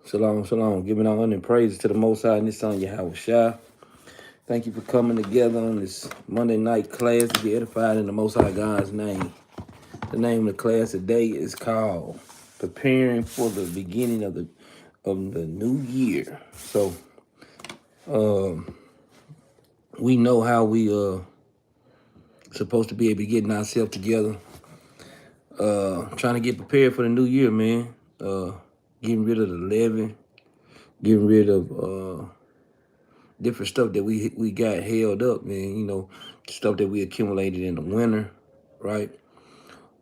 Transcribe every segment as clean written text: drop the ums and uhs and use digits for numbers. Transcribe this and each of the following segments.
Shalom, shalom. Giving honor and praise to the Most High and His Son, Yahweh Shai. Thank you for coming together on this Monday night class to be edified in the Most High God's name. The name of the class today is called Preparing for the Beginning of the New Year. So, we know how we supposed to be able to get ourselves together. Trying to get prepared for the new year, man. Getting rid of the leaven, getting rid of different stuff that we got held up, man. You know, stuff that we accumulated in the winter, right?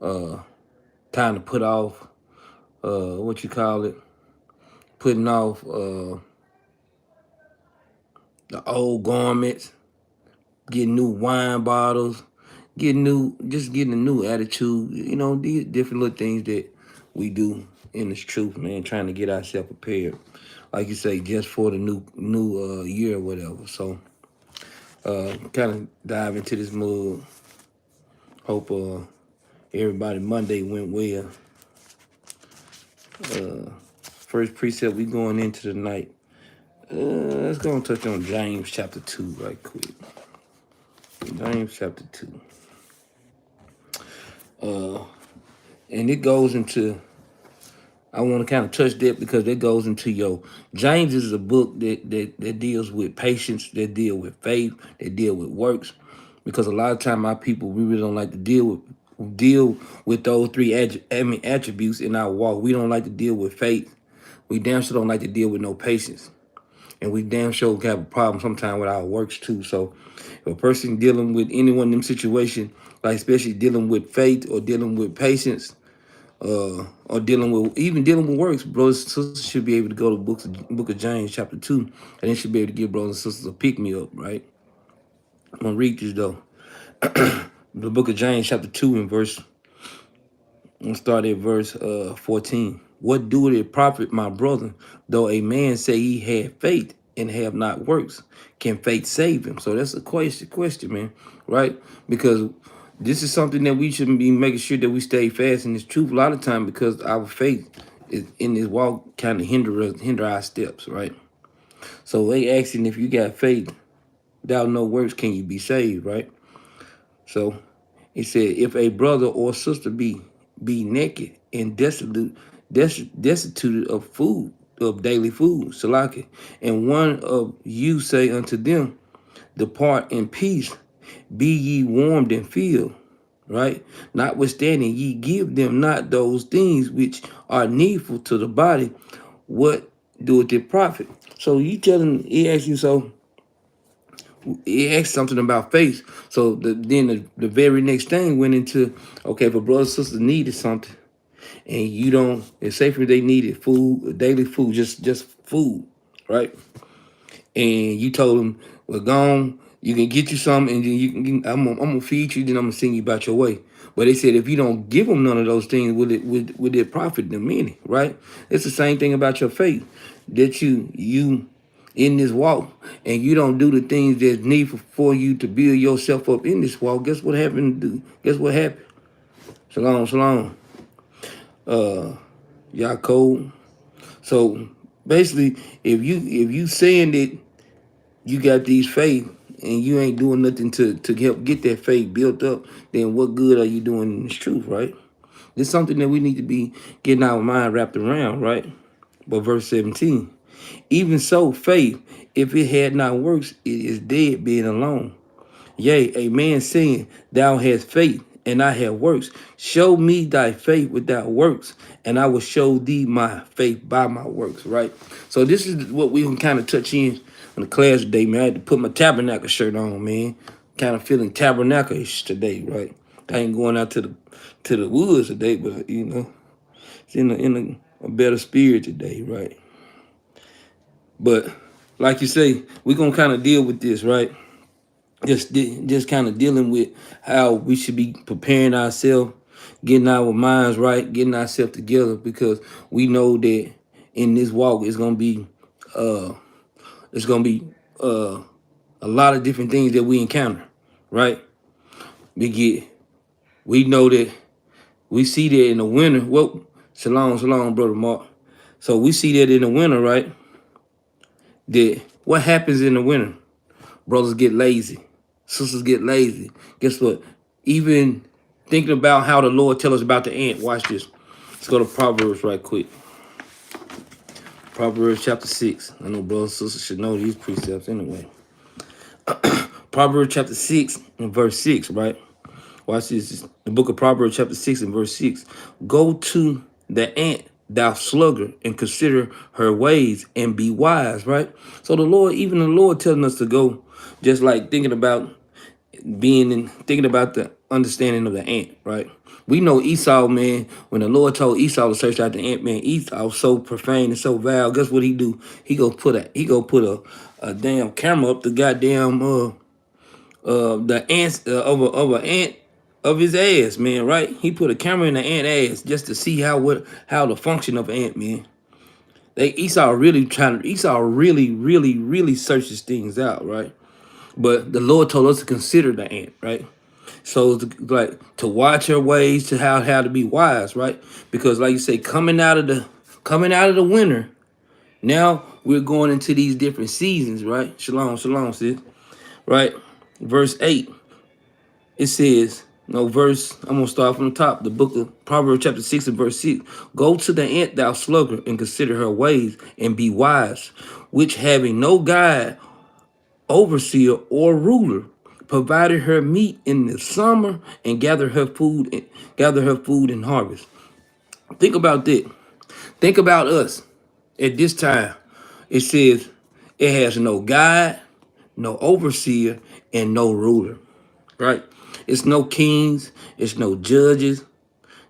Time to put off, what you call it, putting off the old garments, getting new wine bottles, getting a new attitude. You know, these different little things that we do in this truth, man. Trying to get ourselves prepared, like you say, just for the new year or whatever. So, kind of dive into this mode. Hope everybody Monday went well. First precept we going into tonight. Let's go and touch on James chapter 2 right quick. James chapter 2. And it goes into, I want to kind of touch that because it goes into James is a book that deals with patience, that deal with faith, that deal with works. Because a lot of time our people, we really don't like to deal with those three attributes in our walk. We don't like to deal with faith. We damn sure don't like to deal with no patience. And we damn sure have a problem sometimes with our works too. So if a person dealing with any one of them situations, like especially dealing with faith or dealing with patience, or dealing with works, brothers and sisters should be able to go to book of James chapter 2, and they should be able to give brothers and sisters a pick-me-up, right? I'm going to read this though. The book of James chapter 2 and verse, I'm gonna start at verse 14. What doeth it profit, my brother, though a man say he had faith and have not works? Can faith save him? So that's a question, man, right? Because this is something that we should be making sure that we stay fast in this truth a lot of time, because our faith is in this walk kind of hinder our steps, right? So they asking, if you got faith without no works, can you be saved, right? So it said, if a brother or sister be naked and destitute of food, of daily food, salaki, and one of you say unto them, depart in peace, be ye warmed and filled, right? Notwithstanding, ye give them not those things which are needful to the body, what doeth it profit? So you telling, he asks you, so he asked something about faith. So then the very next thing went into, okay, if a brother or sister needed something and you don't, it's safer if they needed food, daily food, just food, right? And you told them, well, go on, you can get you some, and then I'm gonna feed you, then I'm gonna send you about your way. But they said, if you don't give them none of those things, would it profit them any, right? It's the same thing about your faith, that you in this walk, and you don't do the things that's needful for you to build yourself up in this walk. Guess what happened? Guess what happened? Shalom, shalom. Yaakov. So basically, if you saying that you got these faith and you ain't doing nothing to help get that faith built up, then what good are you doing in this truth, right? This is something that we need to be getting our mind wrapped around, right? But verse 17, even so, faith, if it had not works, it is dead being alone. Yea, a man saying, thou hast faith, and I have works. Show me thy faith without works, and I will show thee my faith by my works, right? So this is what we can kind of touch in the class today, man. I had to put my tabernacle shirt on, man. Kind of feeling tabernacle-ish today, right? I ain't going out to the woods today, but, you know, it's in a better spirit today, right? But like you say, we're going to kind of deal with this, right? Just kind of dealing with how we should be preparing ourselves, getting our minds right, getting ourselves together, because we know that in this walk it's gonna be a lot of different things that we encounter, right? We know that we see that in the winter. Whoa, shalom, brother Mark. So we see that in the winter, right? That what happens in the winter? Brothers get lazy. Sisters get lazy. Guess what? Even thinking about how the Lord tell us about the ant. Watch this. Let's go to Proverbs right quick. Proverbs chapter 6. I know brothers and sisters should know these precepts anyway. Proverbs chapter 6 and verse 6, right? Watch this. The book of Proverbs chapter 6 and verse 6. Go to the ant, thou sluggard, and consider her ways and be wise, right? So the Lord, even the Lord telling us to go, just like thinking about thinking about the understanding of the ant, right? We know Esau, man, when the Lord told Esau to search out the ant, man, Esau was so profane and so vile. Guess what he do? He go put a damn camera up the goddamn the ants of an ant of his ass, man, right? He put a camera in the ant ass just to see how the function of an ant, man. Esau really searches things out, right? But the Lord told us to consider the ant, right? So like to watch her ways, to how to be wise, right? Because like you say, coming out of the winter, now we're going into these different seasons, right? Shalom, shalom, sis. Right? Verse 8, it says, no, I'm gonna start from the top. The book of Proverbs chapter 6 and verse 6. Go to the ant, thou sluggard, and consider her ways, and be wise, which having no guide, overseer, or ruler, provided her meat in the summer and gather her food in harvest. Think about that. Think about us at this time. It says it has no guide, no overseer, and no ruler. Right? It's no kings, it's no judges.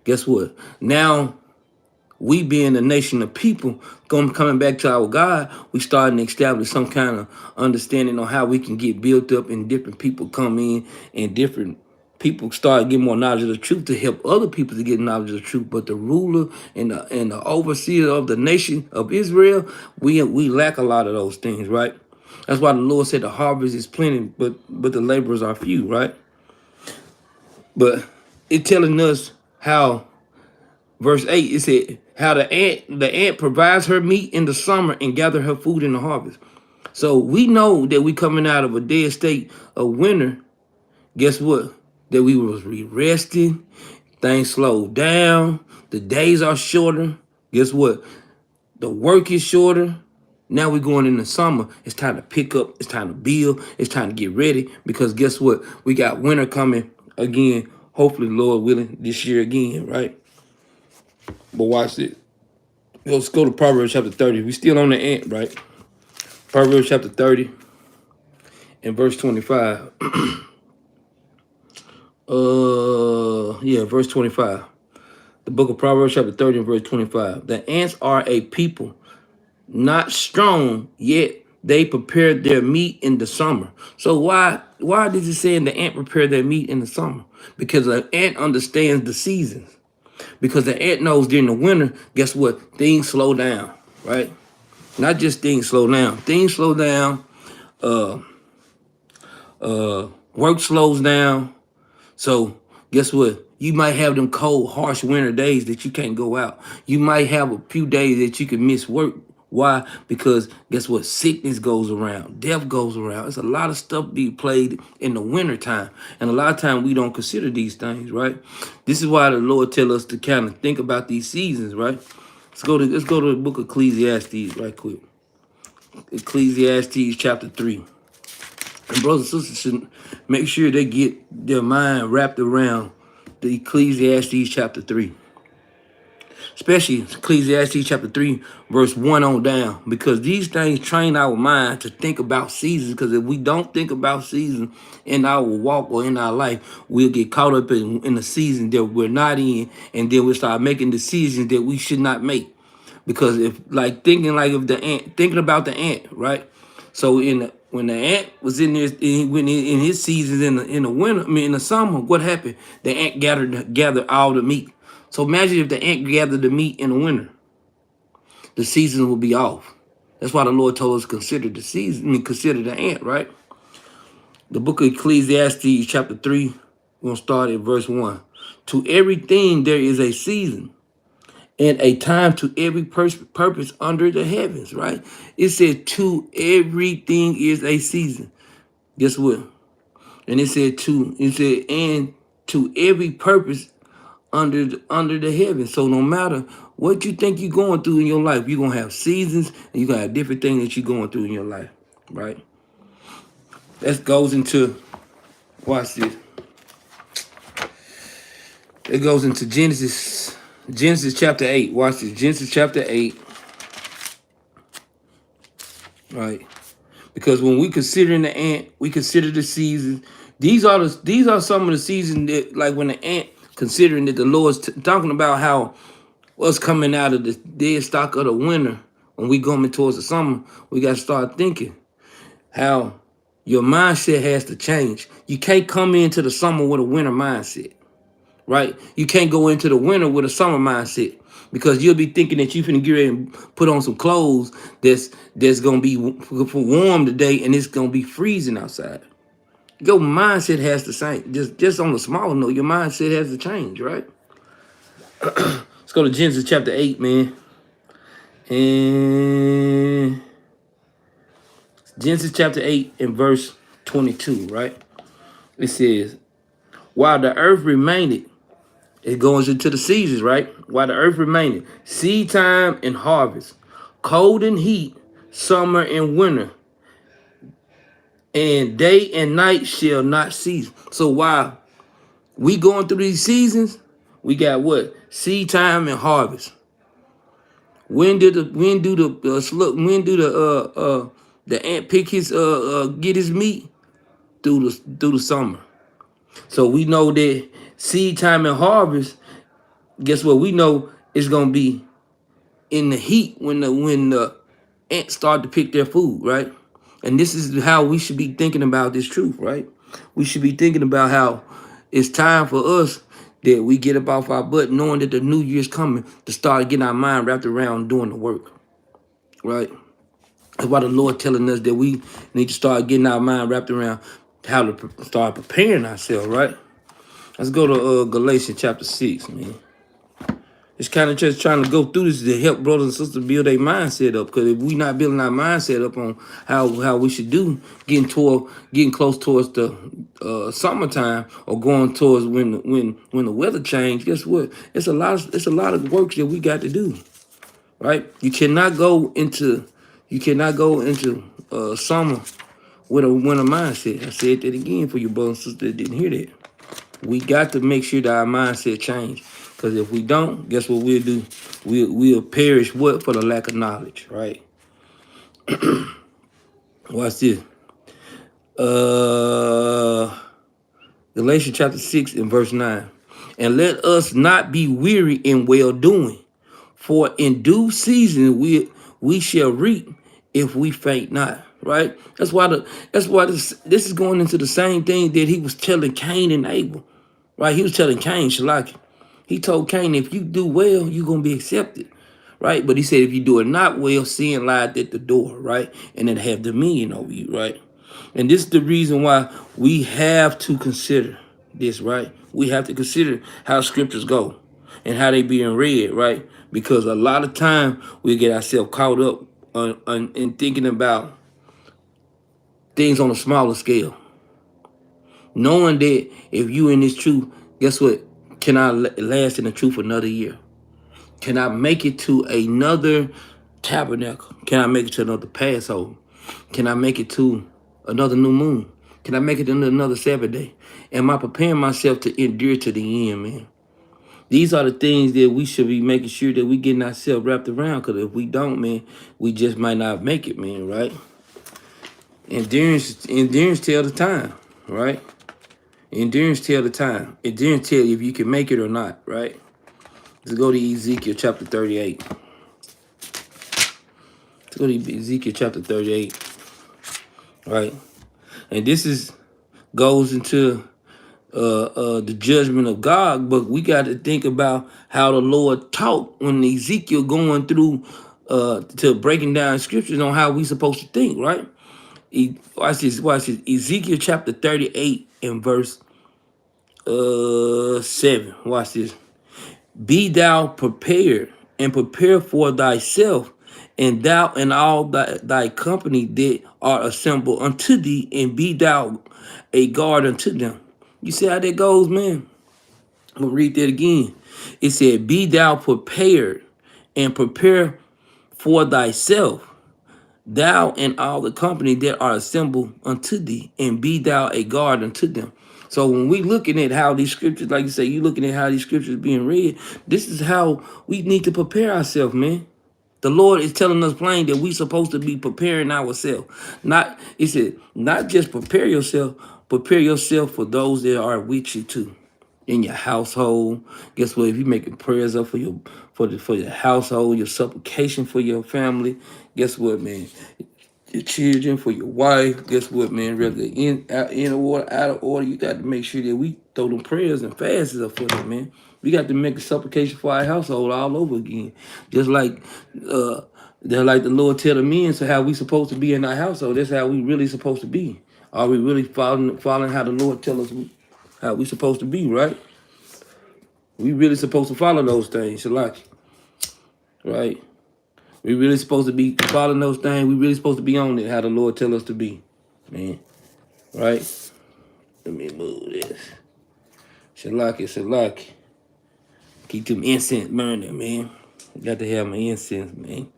Guess what? Now we being a nation of people coming back to our God, we starting to establish some kind of understanding on how we can get built up, and different people come in, and different people start getting more knowledge of the truth to help other people to get knowledge of the truth. But the ruler and the overseer of the nation of Israel, we lack a lot of those things, right? That's why the Lord said the harvest is plenty, but the laborers are few, right? But it telling us how, verse 8, it said, how the ant provides her meat in the summer and gather her food in the harvest. So we know that we coming out of a dead state of winter. Guess what? That we was resting, things slowed down, the days are shorter. Guess what? The work is shorter. Now we're going in the summer. It's time to pick up. It's time to build. It's time to get ready. Because guess what? We got winter coming again. Hopefully, Lord willing, this year again, right? But watch it. Let's go to Proverbs chapter 30. We still on the ant, right? Proverbs chapter 30 and verse 25. Verse 25. The book of Proverbs chapter 30 and verse 25. The ants are a people not strong, yet they prepared their meat in the summer. So why does it say the ant prepare their meat in the summer? Because the ant understands the seasons. Because the ant knows during the winter, guess what? Things slow down, right? Not just things slow down. Things slow down. Work slows down. So guess what? You might have them cold, harsh winter days that you can't go out. You might have a few days that you can miss work. Why? Because guess what? Sickness goes around. Death goes around. It's a lot of stuff being played in the winter time. And a lot of time we don't consider these things, right? This is why the Lord tell us to kind of think about these seasons, right? Let's go to the book of Ecclesiastes right quick. Ecclesiastes chapter 3. And brothers and sisters should make sure they get their mind wrapped around the Ecclesiastes chapter 3. Especially Ecclesiastes chapter 3, verse 1 on down. Because these things train our mind to think about seasons. Because if we don't think about seasons in our walk or in our life, we'll get caught up in the season that we're not in. And then we'll start making decisions that we should not make. Because thinking about the ant, right? So when the ant was in his seasons in the winter, in the summer, what happened? The ant gathered all the meat. So imagine if the ant gathered the meat in the winter, the season would be off. That's why the Lord told us to consider the season. Consider the ant, right? The book of Ecclesiastes chapter 3, we're gonna start at verse 1. To everything there is a season, and a time to every purpose under the heavens, right? It said to everything is a season. Guess what? And it said, and to every purpose under the heavens. So no matter what you think you're going through in your life, you're gonna have seasons and you're gonna have different things that you're going through in your life, right? That goes into, watch this. It goes into Genesis chapter 8. Watch this. Genesis chapter 8. Right. Because when we consider the ant, we consider the seasons. These are some of the seasons that, like when the ant considering that the Lord's talking about how us coming out of the dead stock of the winter, when we going towards the summer, we got to start thinking how your mindset has to change. You can't come into the summer with a winter mindset, right? You can't go into the winter with a summer mindset, because you'll be thinking that you finna get ready and put on some clothes that's gonna be for warm today, and it's gonna be freezing outside. Your mindset has to change. Just on a smaller note, your mindset has to change, right? Let's go to Genesis chapter 8, man. And Genesis chapter 8 and verse 22, right? It says, while the earth remained, it goes into the seasons, right? While the earth remained, seed time and harvest, cold and heat, summer and winter, and day and night shall not cease. So while we going through these seasons, we got what? Seed time and harvest. When do the ant pick his get his meat? Through the summer. So we know that seed time and harvest, guess what? We know it's gonna be in the heat when the ants start to pick their food, right? And this is how we should be thinking about this truth, right? We should be thinking about how it's time for us that we get up off our butt, knowing that the new year's coming, to start getting our mind wrapped around doing the work, right? That's why the Lord telling us that we need to start getting our mind wrapped around how to start preparing ourselves, right? Let's go to Galatians chapter 6, man. It's kind of just trying to go through this to help brothers and sisters build their mindset up. Because if we not building our mindset up on how we should do, getting close towards the summertime, or going towards when the weather change, guess what? It's a lot of work that we got to do, right? You cannot go into summer with a winter mindset. I said that again for you brothers and sisters that didn't hear that. We got to make sure that our mindset change. Because if we don't, guess what we'll do? We'll perish what? For the lack of knowledge, right? Watch this. Galatians chapter 6 and verse 9. And let us not be weary in well-doing, for in due season we shall reap if we faint not. Right? That's why this is going into the same thing that he was telling Cain and Abel. Right? He was telling Cain, Shalaki. He told Cain, if you do well, you're gonna be accepted. Right? But he said if you do it not well, sin lied at the door, right? And it have dominion over you, right? And this is the reason why we have to consider this, right? We have to consider how scriptures go and how they being read, right? Because a lot of time we get ourselves caught up in thinking about things on a smaller scale. Knowing that if you in this truth, guess what? Can I last in the truth another year? Can I make it to another tabernacle? Can I make it to another Passover? Can I make it to another new moon? Can I make it to another Sabbath day? Am I preparing myself to endure to the end, man? These are the things that we should be making sure that we getting ourselves wrapped around. Because if we don't, man, we just might not make it, man, right? Endurance tell the time, right? Endurance tell the time. Endurance tell you if you can make it or not, right? Let's go to Ezekiel chapter 38. Let's go to Ezekiel chapter 38, right? And this goes into the judgment of God, but we got to think about how the Lord taught when Ezekiel going through to breaking down scriptures on how we supposed to think, right? Watch this. Ezekiel chapter 38 and verse 7. Watch this. Be thou prepared and prepare for thyself, and thou and all thy company that are assembled unto thee, and be thou a guard unto them. You see how that goes, man? I'm gonna read that again. It said, be thou prepared and prepare for thyself, thou and all the company that are assembled unto thee, and be thou a guard unto them. So when we looking at how these scriptures, like you say, you looking at how these scriptures being read, this is how we need to prepare ourselves, man. The Lord is telling us plain that we supposed to be preparing ourselves. Not, it said, not just prepare yourself for those that are with you too. In your household. Guess what? If you're making prayers up for your household, your supplication for your family, guess what, man? Your children, for your wife, guess what, man? Whether in order, out of order, you got to make sure that we throw them prayers and fasts up for them, man. We got to make a supplication for our household all over again. Just like they're like the Lord tell the men, so how we supposed to be in our household. That's how we really supposed to be. Are we really following how the Lord tell us how we supposed to be, right? We really supposed to follow those things, Shalaki, right? We really supposed to be following those things. We really supposed to be on it, how the Lord tell us to be, man, right? Let me move this. Shalaki. Keep them incense burning, man. Got to have my incense, man.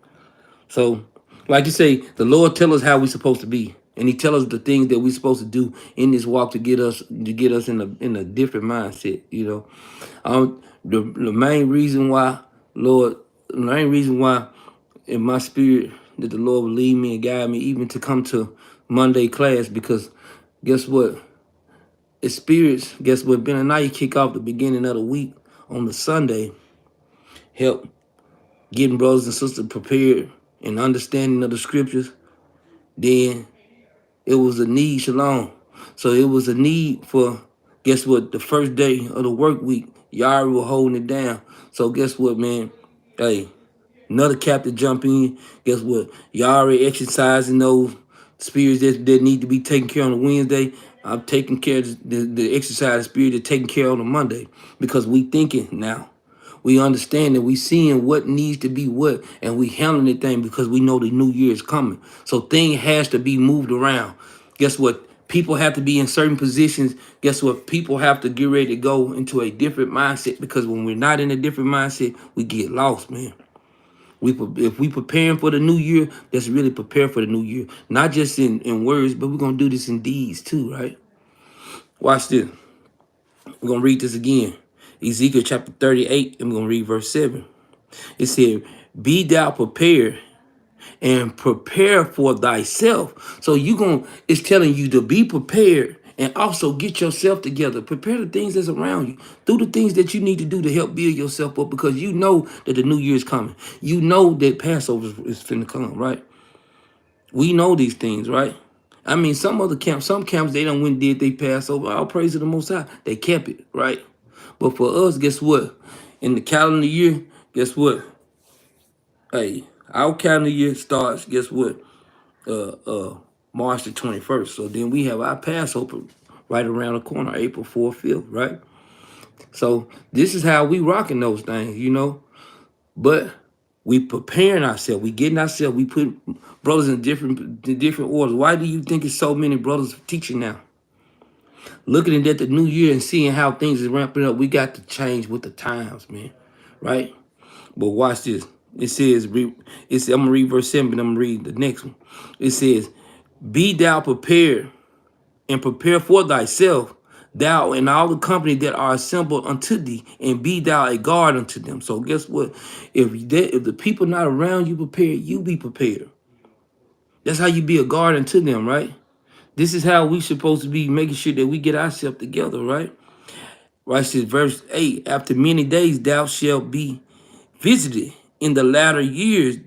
So, like you say, the Lord tell us how we supposed to be. And he tell us the things that we supposed to do in this walk to get us in a different mindset, you know. The main reason why, Lord, the main reason why in my spirit that the Lord will lead me and guide me even to come to Monday class, because guess what? It's spirits, guess what? Benaniyah kick off the beginning of the week on the Sunday, help getting brothers and sisters prepared and understanding of the scriptures. Then it was a need, shalom. So it was a need for, guess what, the first day of the work week, Yari were holding it down. So guess what, man? Hey, another captain jump in. Guess what? Yari exercising those spirits that need to be taken care of on a Wednesday. I'm taking care of the exercise spirit that taking care of on a Monday. Because we thinking now. We understand that we seeing what needs to be what, and we handling the thing because we know the new year is coming. So thing has to be moved around. Guess what? People have to be in certain positions. Guess what? People have to get ready to go into a different mindset, because when we're not in a different mindset, we get lost, man. If we preparing for the new year, let's really prepare for the new year. Not just in words, but we're going to do this in deeds too, right? Watch this. We're going to read this again. Ezekiel chapter 38, and we're going to read verse 7. It said, be thou prepared and prepare for thyself. So it's telling you to be prepared and also get yourself together. Prepare the things that's around you. Do the things that you need to do to help build yourself up, because you know that the new year is coming. You know that Passover is finna come, right? We know these things, right? I mean, some camps, they don't went did they Passover. All praise to the Most High. They kept it, right? But for us, guess what? In the calendar year, guess what? Hey, our calendar year starts, guess what? March the 21st. So then we have our Passover right around the corner, April 4th, 5th, right? So this is how we rocking those things, you know. But we preparing ourselves, we getting ourselves, we put brothers in different orders. Why do you think it's so many brothers teaching now? Looking at the new year and seeing how things is ramping up, we got to change with the times, man, right? But watch this. It says, I'm going to read verse 7, but I'm going to read the next one. It says, be thou prepared and prepare for thyself, thou and all the company that are assembled unto thee, and be thou a guard unto them. So guess what? If the people not around you prepared, you be prepared. That's how you be a guard unto them, right? This is how we supposed to be, making sure that we get ourselves together, right? Watch this, verse 8. After many days thou shalt be visited. In the latter years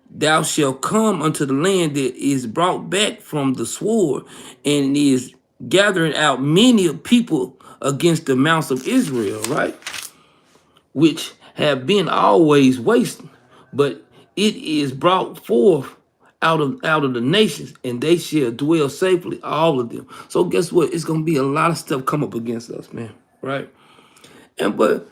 thou shalt come unto the land that is brought back from the sword, and is gathering out many people against the mounts of Israel, right? Which have been always wasted, but it is brought forth out of the nations, and they shall dwell safely, all of them. So guess what? It's gonna be a lot of stuff come up against us, man, right? But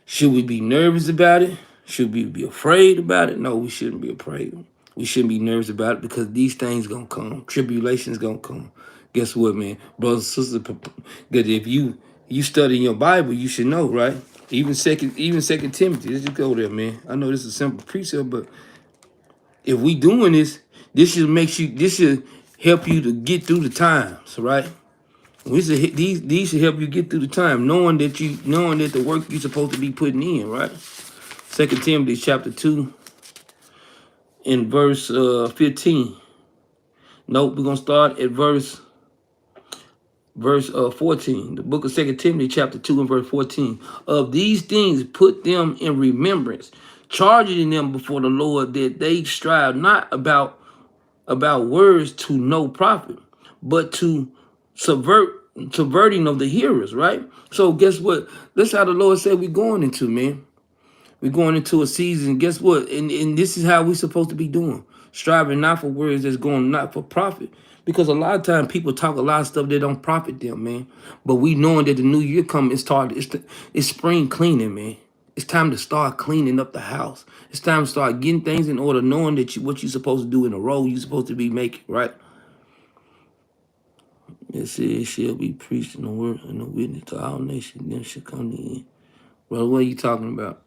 should we be nervous about it? Should we be afraid about it? No, we shouldn't be afraid. We shouldn't be nervous about it because these things gonna come. Tribulation's gonna come. Guess what, man? Brothers and sisters, that if you study your Bible, you should know, right? Even second Timothy. Let's just go there, man. I know this is a simple precept, but if we doing this should help you to get through the times, right? These should help you get through the time, knowing that the work you're supposed to be putting in, right? Second Timothy chapter 2 in verse 15. Nope, we're gonna start at verse 14. The book of Second Timothy chapter 2 and verse 14. Of these things put them in remembrance, charging them before the Lord that they strive not about words to no profit, but to subverting of the hearers, right? So guess what? That's how the Lord said we're going into, man. We're going into a season. Guess what? And this is how we're supposed to be doing. Striving not for words that's going not for profit. Because a lot of times people talk a lot of stuff that don't profit them, man. But we knowing that the new year coming, it's spring cleaning, man. It's time to start cleaning up the house. It's time to start getting things in order, knowing that what you're supposed to do in a role you're supposed to be making, right? It says, shall be preached in the word and the witness to all nations, then shall come to the end. Brother, what are you talking about?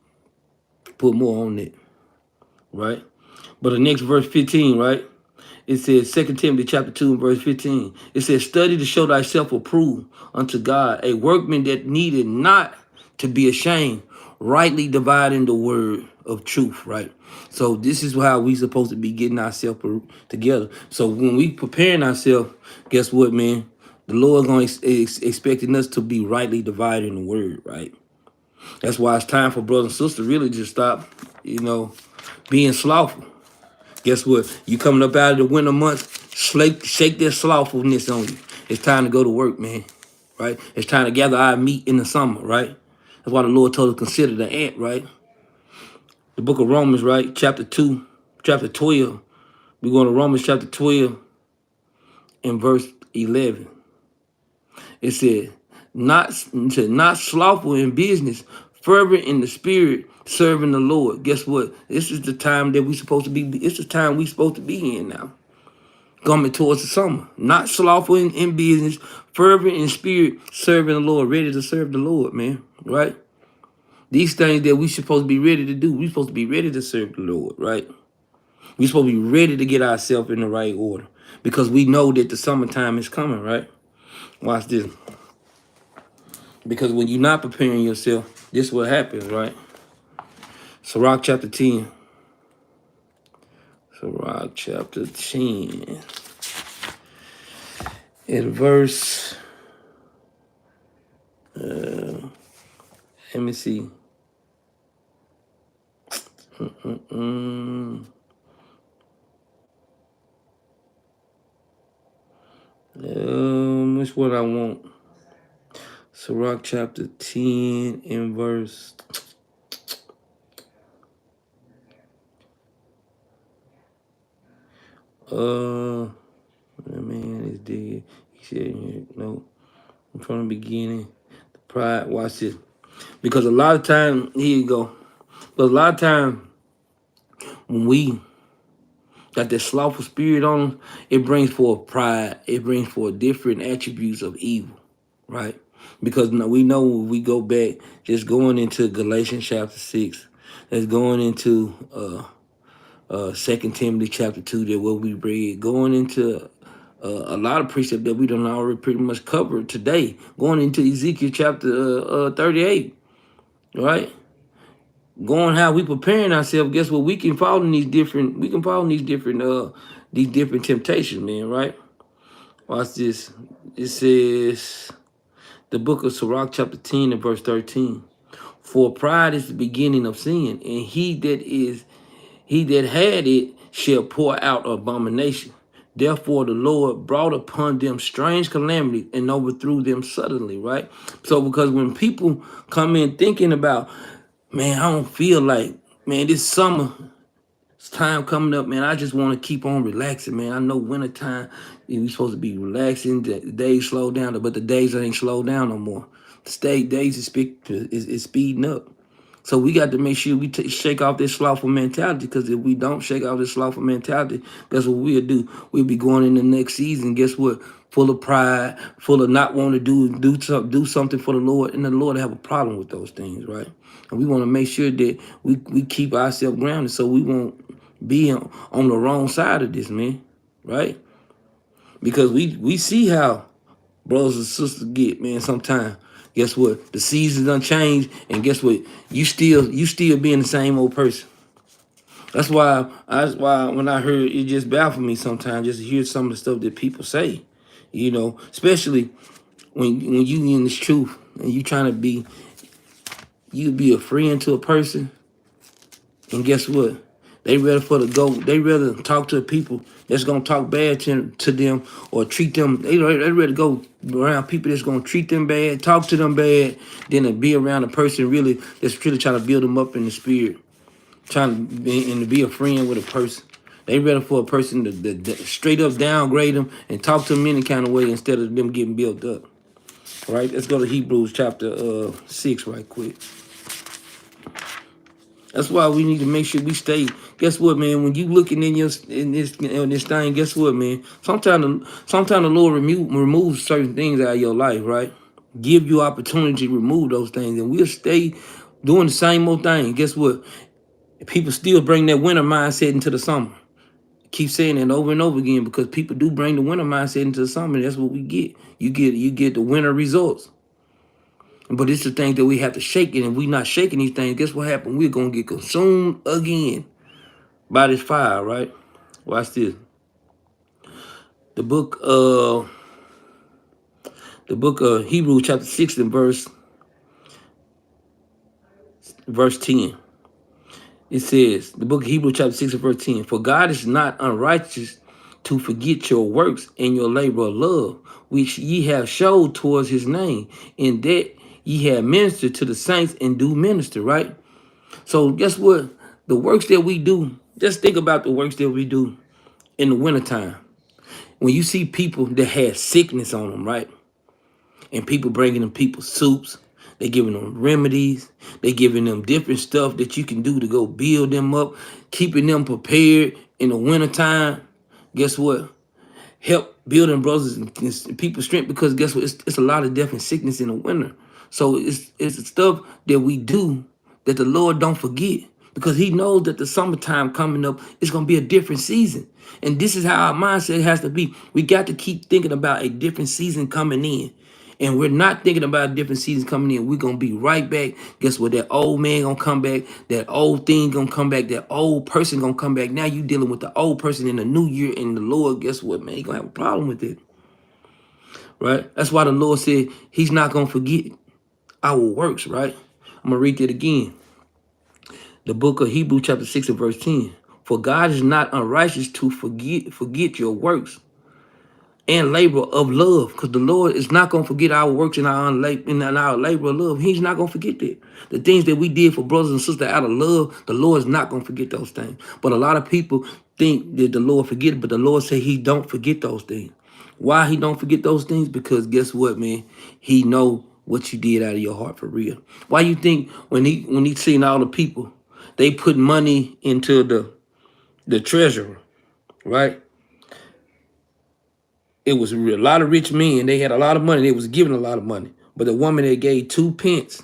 Put more on it, right? But the next verse 15, right? It says, 2 Timothy chapter 2 and verse 15. It says, study to show thyself approved unto God, a workman that needed not to be ashamed, rightly dividing the word of truth, right? So this is how we supposed to be getting ourselves together. So when we preparing ourselves, guess what, man? The Lord going expecting us to be rightly dividing the word, right? That's why it's time for brothers and sisters really just stop, being slothful. Guess what? You coming up out of the winter months, shake that slothfulness on you. It's time to go to work, man. Right? It's time to gather our meat in the summer, right? That's why the Lord told us to consider the ant, right? The book of Romans, right? Chapter 2, chapter 12. We're going to Romans chapter 12 and verse 11. It said, not slothful in business, fervent in the spirit, serving the Lord. Guess what? This is the time that we supposed to be. It's the time we supposed to be in now. Coming towards the summer. Not slothful in business, fervent in spirit, serving the Lord, ready to serve the Lord, man. Right? These things that we supposed to be ready to do, we supposed to be ready to serve the Lord, right? We supposed to be ready to get ourselves in the right order. Because we know that the summertime is coming, right? Watch this. Because when you're not preparing yourself, this is what happens, right? Sirach chapter 10. Sirach chapter 10. In verse, let me see. Which one I want? Sirach chapter 10 in verse. That man is dead. He said, no. From the beginning, the pride. Watch this. Because a lot of time, here you go. But a lot of time, when we got that slothful spirit on them, it brings forth pride. It brings forth different attributes of evil, right? Because we know when we go back, just going into Galatians chapter 6, that's going into 2 Timothy chapter 2, that what we read, going into a lot of precepts that we don't already pretty much cover today, going into Ezekiel chapter 38, right? Going how we preparing ourselves. Guess what? We can follow these different temptations, man, right? Watch this. It says the book of Sirach chapter 10 and verse 13. For pride is the beginning of sin, and he that had it shall pour out abomination. Therefore the Lord brought upon them strange calamity and overthrew them suddenly, right? So because when people come in thinking about, man, I don't feel like, man, this summer, it's time coming up, man, I just want to keep on relaxing, man. I know wintertime, we supposed to be relaxing, the days slow down, but the days ain't slow down no more. The days is speeding up. So we got to make sure we shake off this slothful mentality, because if we don't shake off this slothful mentality, guess what we'll do? We'll be going in the next season, guess what? Full of pride, full of not wanting to do something for the Lord, and the Lord have a problem with those things, right? And we want to make sure that we keep ourselves grounded, so we won't be on the wrong side of this, man, right? Because we see how brothers and sisters get, man, sometimes. Guess what? The seasons done changed, and guess what? You still being the same old person. That's why when I heard it, just baffled me sometimes just to hear some of the stuff that people say. Especially when you in this truth and you be a friend to a person, and guess what? They rather talk to people that's gonna talk bad to them, or treat them. They rather go around people that's gonna treat them bad, talk to them bad, than to be around a person that's really trying to build them up in the spirit, to be a friend with a person. They rather for a person to straight up downgrade them and talk to them any kind of way instead of them getting built up. Right? Let's go to Hebrews chapter 6 right quick. That's why we need to make sure we stay. Guess what, man? When you looking in this thing, guess what, man? Sometimes the Lord removes certain things out of your life, right? Give you opportunity to remove those things, and we'll stay doing the same old thing. Guess what? People still bring that winter mindset into the summer. Keep saying it over and over again, because people do bring the winter mindset into the summer. That's what we get. You get the winter results. But it's the thing that we have to shake it, and we not shaking these things. Guess what happened? We're gonna get consumed again by this fire, right? Watch this. The book of Hebrews chapter 6 and verse 10. It says, the book of Hebrews chapter 6 and verse 10, for God is not unrighteous to forget your works and your labor of love, which ye have showed towards his name, in that ye have ministered to the saints and do minister, right? So guess what? The works that we do, just think about the works that we do in the wintertime. When you see people that have sickness on them, right? And people bringing them people soups, they giving them remedies, they giving them different stuff that you can do to go build them up, keeping them prepared in the wintertime. Guess what? Help building brothers and people's strength, because guess what? It's a lot of death and sickness in the winter. So it's the stuff that we do that the Lord don't forget, because he knows that the summertime coming up is going to be a different season. And this is how our mindset has to be. We got to keep thinking about a different season coming in. And we're not thinking about a different season coming in. We're going to be right back. Guess what? That old man going to come back. That old thing going to come back. That old person going to come back. Now you dealing with the old person in the new year. And the Lord, guess what, man? He going to have a problem with it. Right? That's why the Lord said he's not going to forget our works, right? I'm going to read that again. The book of Hebrews chapter 6 and verse 10. For God is not unrighteous to forget your works and labor of love, because the Lord is not going to forget our works and our labor of love. He's not going to forget that. The things that we did for brothers and sisters out of love, the Lord is not going to forget those things. But a lot of people think that the Lord forget it, but the Lord said he don't forget those things. Why he don't forget those things? Because guess what, man? He know what you did out of your heart for real. Why you think when he seen all the people, they put money into the treasurer, right? It was a lot of rich men. They had a lot of money. They was giving a lot of money. But the woman that gave 2 pence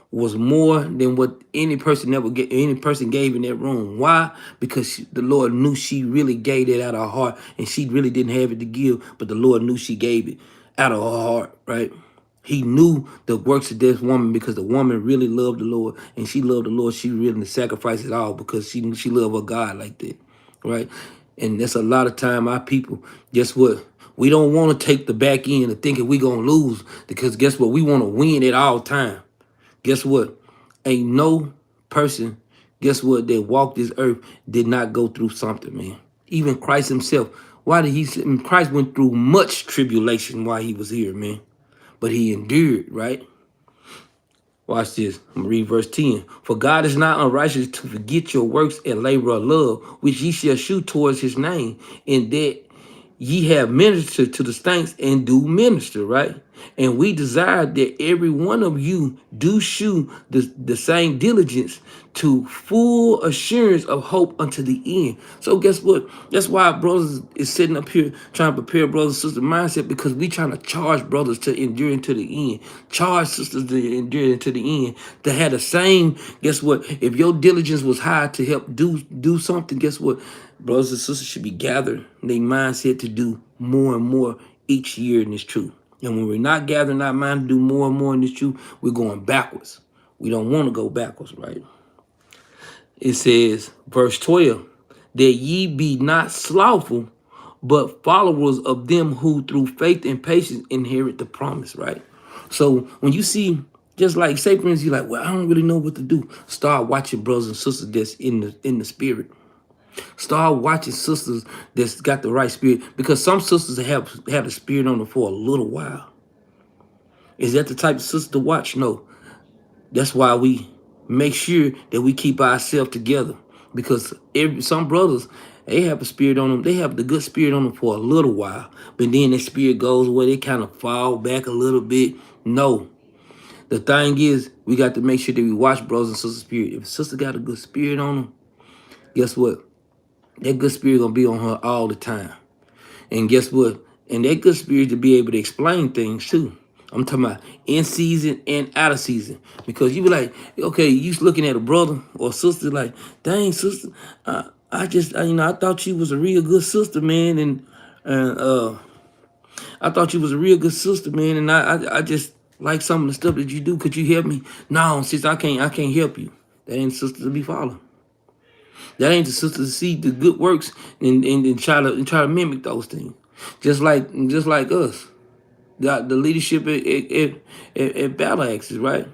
was more than what any person gave in that room. Why? Because the Lord knew she really gave it out of her heart, and she really didn't have it to give, but the Lord knew she gave it out of her heart, right? He knew the works of this woman, because the woman really loved the Lord, and she loved the Lord. She really sacrificed it all because she loved her God like that, right? And that's a lot of time our people, guess what? We don't want to take the back end of thinking we're going to lose, because guess what? We want to win at all time. Guess what? Ain't no person, guess what, that walked this earth did not go through something, man. Even Christ himself. Why did Christ went through much tribulation while he was here, man. But he endured, right? Watch this. I'm going to read verse 10. For God is not unrighteous to forget your works and labor of love, which ye shall shew towards his name, in that ye have ministered to the saints and do minister, right? And we desire that every one of you do shew the same diligence to full assurance of hope unto the end. So guess what? That's why brothers is sitting up here trying to prepare brothers and sisters mindset, because we trying to charge brothers to endure into the end, charge sisters to endure into the end, to have the same. Guess what? If your diligence was high to help do something, guess what? Brothers and sisters should be gathered their mindset to do more and more each year in this truth. And when we're not gathering our mind to do more and more in this truth, we're going backwards. We don't want to go backwards, right? It says, verse 12, that ye be not slothful, but followers of them who through faith and patience inherit the promise, right? So when you see, just like, say for instance, you're like, well, I don't really know what to do. Start watching brothers and sisters that's in the spirit. Start watching sisters that's got the right spirit, because some sisters have the spirit on them for a little while. Is that the type of sister to watch? No. That's why we make sure that we keep ourselves together, because some brothers, they have a spirit on them. They have the good spirit on them for a little while, but then the spirit goes away. They kind of fall back a little bit. No. The thing is, we got to make sure that we watch brothers and sisters' spirit. If a sister got a good spirit on them, guess what? That good spirit gonna be on her all the time. And guess what? And that good spirit to be able to explain things too. I'm talking about in season and out of season. Because you be like, okay, you looking at a brother or sister like, dang, sister, I thought you was a real good sister, man, and I thought you was a real good sister, man, and I just like some of the stuff that you do. Could you help me? No, sister, I can't help you. That ain't sister to be followed. That ain't the sister to see the good works and try to mimic those things. Just like us, the leadership at Battle Axes, right?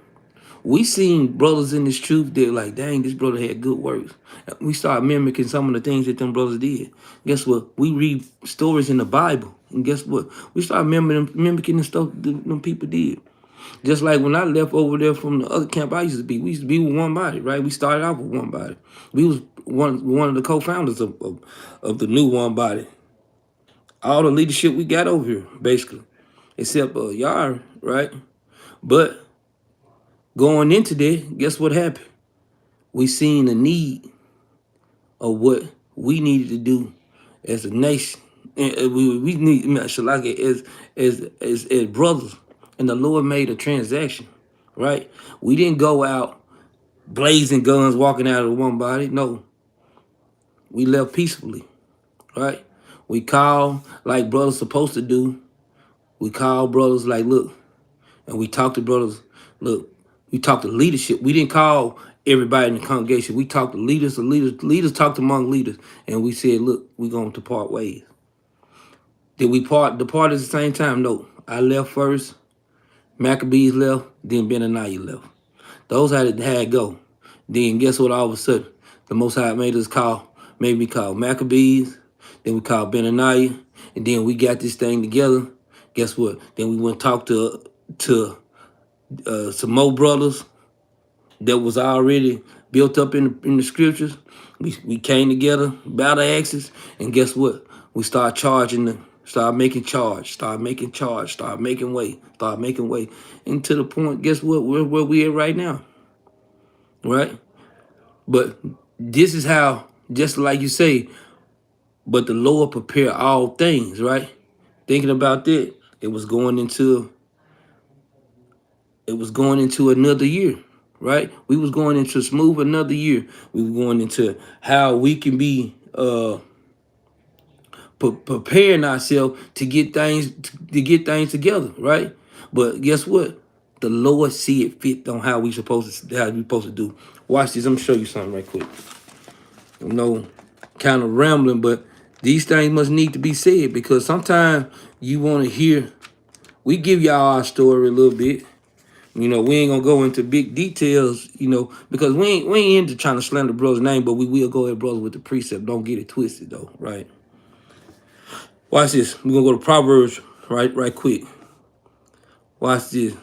We seen brothers in this truth that like, dang, this brother had good works. We start mimicking some of the things that them brothers did. Guess what? We read stories in the Bible, and guess what? We start mimicking the stuff that them people did. Just like when I left over there from the other camp I used to be, we used to be with one body, right? We started out with one body. We was one of the co-founders of the new one body. All the leadership we got over here, basically, except Yar, right? But going into that, guess what happened? We seen the need of what we needed to do as a nation. And we need, Shalaka, as brothers. And the Lord made a transaction, right? We didn't go out blazing guns, walking out of one body. No, we left peacefully, right? We called like brothers supposed to do. We called brothers like, look, and we talked to brothers, look, we talked to leadership. We didn't call everybody in the congregation. We talked to leaders, leaders talked among leaders, and we said, look, we're going to part ways. Did we depart at the same time? No. I left first, Maccabees left, then Benaniyah left. Those had to go. Then guess what? All of a sudden, the Most High made me call Maccabees, then we called Benaniyah, and then we got this thing together. Guess what? Then we went and talked to some more brothers that was already built up in the scriptures. We came together, Battle Axes, and guess what? We started making way. And to the point, guess what? We're where we at right now, right? But this is how, just like you say, but the Lord prepare all things, right? Thinking about that, it was going into another year, right? We was going into smooth another year. We were going into how we can be preparing ourselves to get things together, right? But guess what? The Lord see it fit on how we supposed to do. Watch this. I'm gonna show you something right quick. Kind of rambling, but these things must need to be said, because sometimes you want to hear. We give y'all our story a little bit. We ain't gonna go into big details, because we ain't into trying to slander brother's name, but we will go at brother with the precept. Don't get it twisted though, right? Watch this. We're gonna go to Proverbs right quick. Watch this.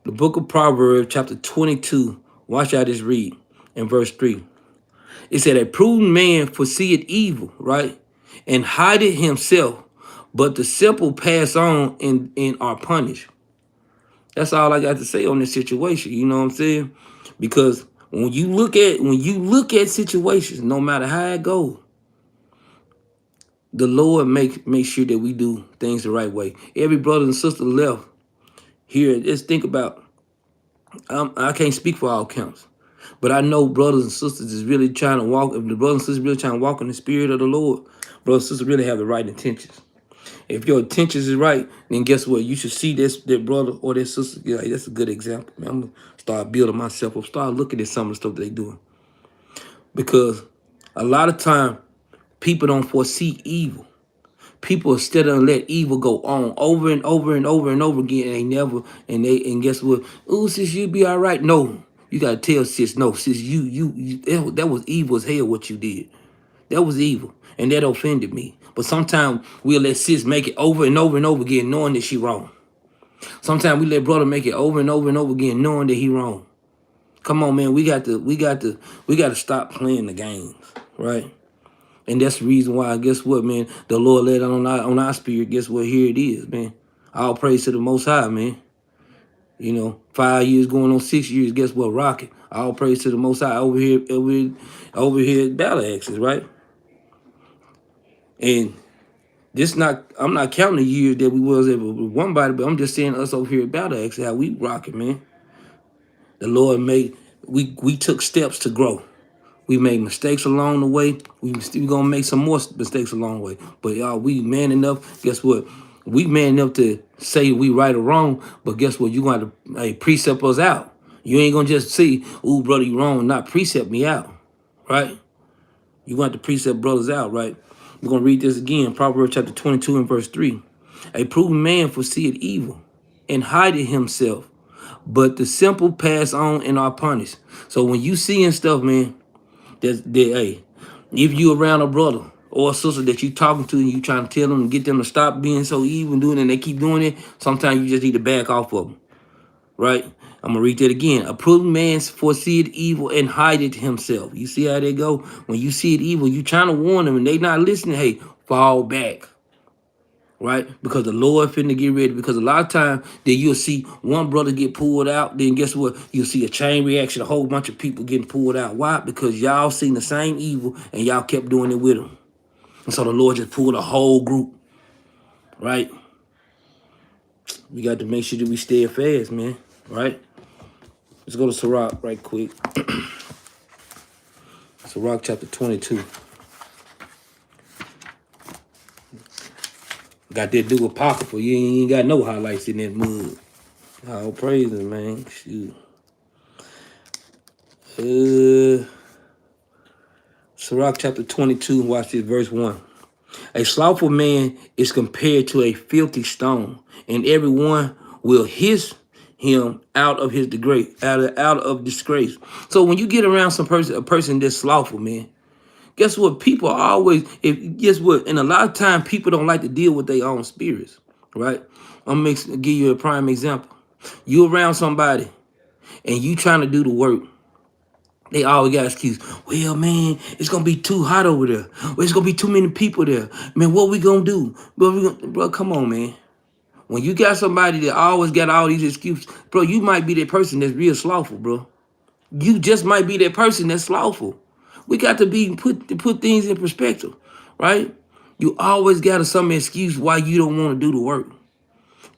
The book of Proverbs, chapter 22. Watch how this read in verse 3. It said, a prudent man foreseeth evil, right? And hideth himself, but the simple pass on and are punished. That's all I got to say on this situation. You know what I'm saying? Because when you look at situations, no matter how it goes, the Lord make sure that we do things the right way. Every brother and sister left here, just think about. I can't speak for all counts, but I know brothers and sisters is really trying to walk. If the brothers and sisters really trying to walk in the spirit of the Lord, brothers and sisters really have the right intentions. If your intentions is right, then guess what? You should see that brother or that sister. Yeah, like, that's a good example, man. I'm gonna start building myself up. Start looking at some of the stuff they doing because a lot of time people don't foresee evil. People instead of let evil go on over and over and over and over again, and they never and guess what? Oh, sis, you be all right. No, you gotta tell sis, no, sis, that was evil as hell what you did. That was evil, and that offended me. But sometimes we'll let sis make it over and over and over again, knowing that she wrong. Sometimes we let brother make it over and over and over again, knowing that he wrong. Come on, man, we got to stop playing the games, right? And that's the reason why, guess what, man? The Lord led on our spirit. Guess what? Here it is, man. All praise to the Most High, man. 5 years going on 6 years. Guess what? Rocking. All praise to the Most High over here at Battle Axes, right? And I'm not counting the years that we was able with one body, but I'm just saying us over here at Battle Axes, how we rocking, man. The Lord we took steps to grow. We made mistakes along the way. We still gonna make some more mistakes along the way. But y'all, we man enough. Guess what? We man enough to say we right or wrong. But guess what? You gonna have to precept us out. You ain't gonna just see, ooh, brother, you wrong. Not precept me out, right? You want to precept brothers out, right? We're gonna read this again. Proverbs chapter 22 and verse 3. A prudent man foreseeth evil and hideth himself, but the simple pass on and are punished. So when you seeing stuff, man, hey, if you around a brother or a sister that you talking to and you trying to tell them and get them to stop being so evil and doing it and they keep doing it, sometimes you just need to back off of them, right? I'm going to read that again. A prudent man foreseeth evil and hideth himself. You see how they go? When you see it evil, you trying to warn them and they not listening, hey, fall back. Right? Because the Lord finna get ready. Because a lot of times, then you'll see one brother get pulled out. Then guess what? You'll see a chain reaction, a whole bunch of people getting pulled out. Why? Because y'all seen the same evil and y'all kept doing it with them. And so the Lord just pulled a whole group. Right? We got to make sure that we stay fast, man. Right? Let's go to Sirach right quick. Sirach chapter 22. Got that dude apocryphal. You ain't got no highlights in that mug. All praises, man. Shoot. Sirach chapter 22, watch this, verse 1. A slothful man is compared to a filthy stone, and everyone will hiss him out of his out of disgrace. So when you get around a person that's slothful, man, guess what? People are always, guess what? And a lot of time, people don't like to deal with their own spirits, right? I'm going to give you a prime example. You around somebody, and you trying to do the work. They always got an excuse. Well, man, it's going to be too hot over there. Well, it's going to be too many people there. Man, what we going to do? Bro, come on, man. When you got somebody that always got all these excuses, bro, you might be that person that's real slothful, bro. You just might be that person that's slothful. We got to put things in perspective, right? You always got some excuse why you don't want to do the work.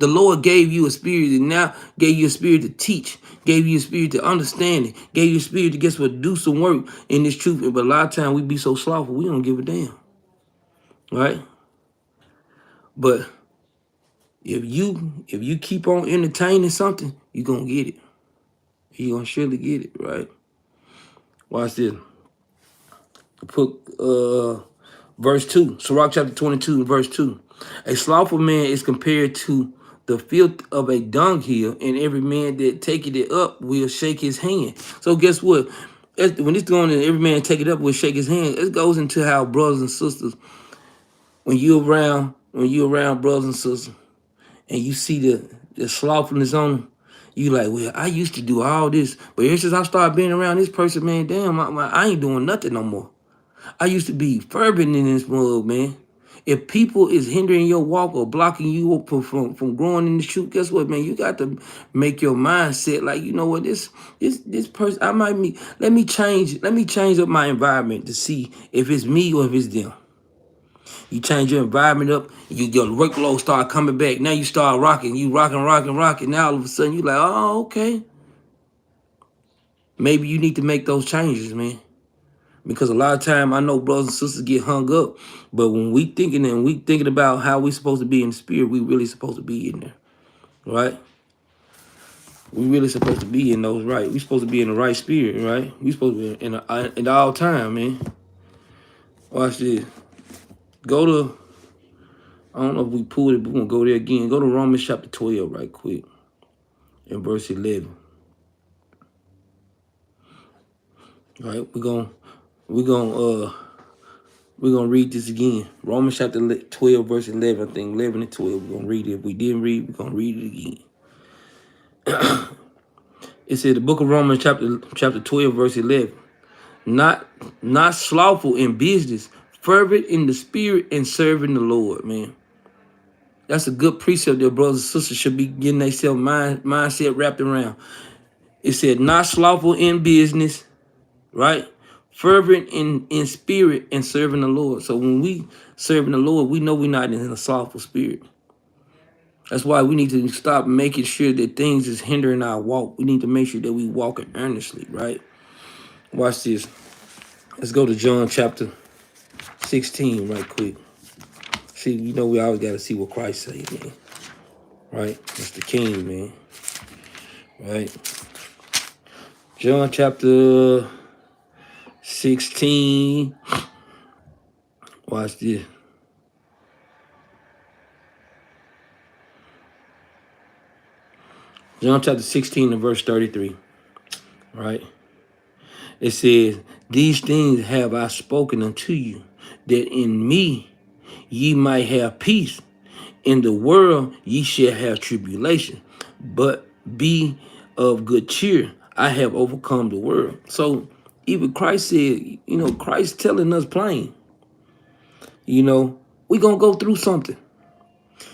The Lord gave you a spirit and now gave you a spirit to teach, gave you a spirit to understand it, gave you a spirit to guess what, do some work in this truth. But a lot of times we be so slothful, we don't give a damn, right? But if you keep on entertaining something, you're gonna get it. You're gonna surely get it, right? Watch this. Put verse 2, Sirach chapter 22, verse 2. A slothful man is compared to the filth of a dunghill, and every man that taketh it up will shake his hand. So guess what? When it's going, and every man take it up will shake his hand. It goes into how brothers and sisters, when you around brothers and sisters, and you see the slothfulness on them, you like, well, I used to do all this, but ever since I started being around this person, man, damn, I ain't doing nothing no more. I used to be fervent in this mug, man. If people is hindering your walk or blocking you up from growing in the truth, guess what, man? You got to make your mindset like, you know what, this person I might meet. Let me change up my environment to see if it's me or if it's them. You change your environment up, your workload start coming back. Now you start rocking, you rocking. Now all of a sudden you like, oh, okay. Maybe you need to make those changes, man. Because a lot of time I know brothers and sisters get hung up, but when we thinking about how we supposed to be in the spirit, we really supposed to be in there, right? We really supposed to be in those right. We supposed to be in the right spirit, right? We supposed to be in all time, man. Watch this. Go to, I don't know if we pulled it, but we're gonna go there again. Go to Romans chapter 12 right quick, in verse 11. All right, we're gonna read this again. Romans chapter 12, verse 11. I think 11 and 12. We're gonna read it. If we didn't read, we're gonna read it again. It said the book of Romans chapter 12, verse 11. Not slothful in business, fervent in the spirit, and serving the Lord, man. That's a good precept that brothers and sisters should be getting themselves mindset wrapped around. It said not slothful in business, right? Fervent in spirit and serving the Lord. So when we serving the Lord, we know we're not in a slothful spirit. That's why we need to stop making sure that things is hindering our walk. We need to make sure that we walking earnestly, right? Watch this. Let's go to John chapter 16 right quick. See, you know we always got to see what Christ say, man. Right? That's the king, man. Right? John chapter 16. Watch this. John chapter 16 and verse 33. Right? It says, these things have I spoken unto you, that in me ye might have peace. In the world ye shall have tribulation, but be of good cheer. I have overcome the world. So even Christ said, you know, Christ telling us plain, you know, we gonna go through something.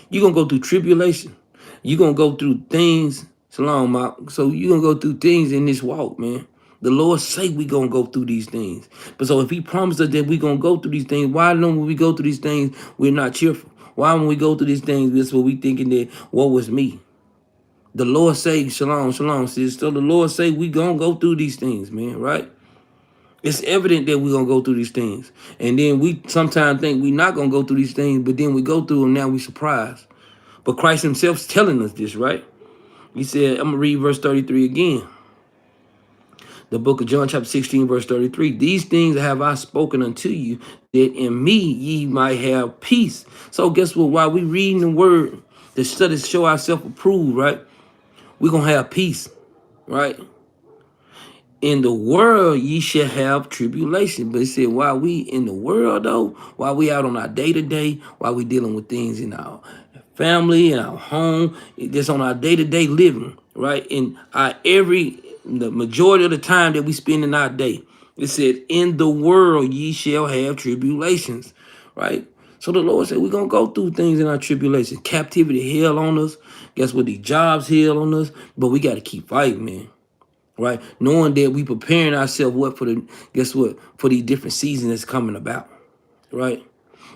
You're gonna go through tribulation. You're gonna go through things. Shalom, Mark. So you're gonna go through things in this walk, man. The Lord say we gonna go through these things. But so if he promised us that we gonna go through these things, why don't when we go through these things, we're not cheerful? Why when we go through these things, that's what we thinking that, woe was me? The Lord say, shalom, sis. So the Lord say we gonna go through these things, man, right? It's evident that we're gonna go through these things. And then we sometimes think we're not gonna go through these things, but then we go through them, now we surprised. But Christ himself's telling us this, right? He said, I'm going to read verse 33 again. The book of John chapter 16, verse 33. These things have I spoken unto you, that in me ye might have peace. So guess what? While we reading the word, the studies show ourselves approved, right? We're going to have peace, right? In the world ye shall have tribulation. But it said, while we in the world, though, while we out on our day-to-day, while we dealing with things in our family and our home, just on our day-to-day living, right? In our the majority of the time that we spend in our day, it said, in the world ye shall have tribulations, right? So the Lord said, we're going to go through things in our tribulation. Captivity, hell on us. Guess what? These jobs, hell on us. But we got to keep fighting, man. Right? Knowing that we preparing ourselves for these different seasons that's coming about. Right?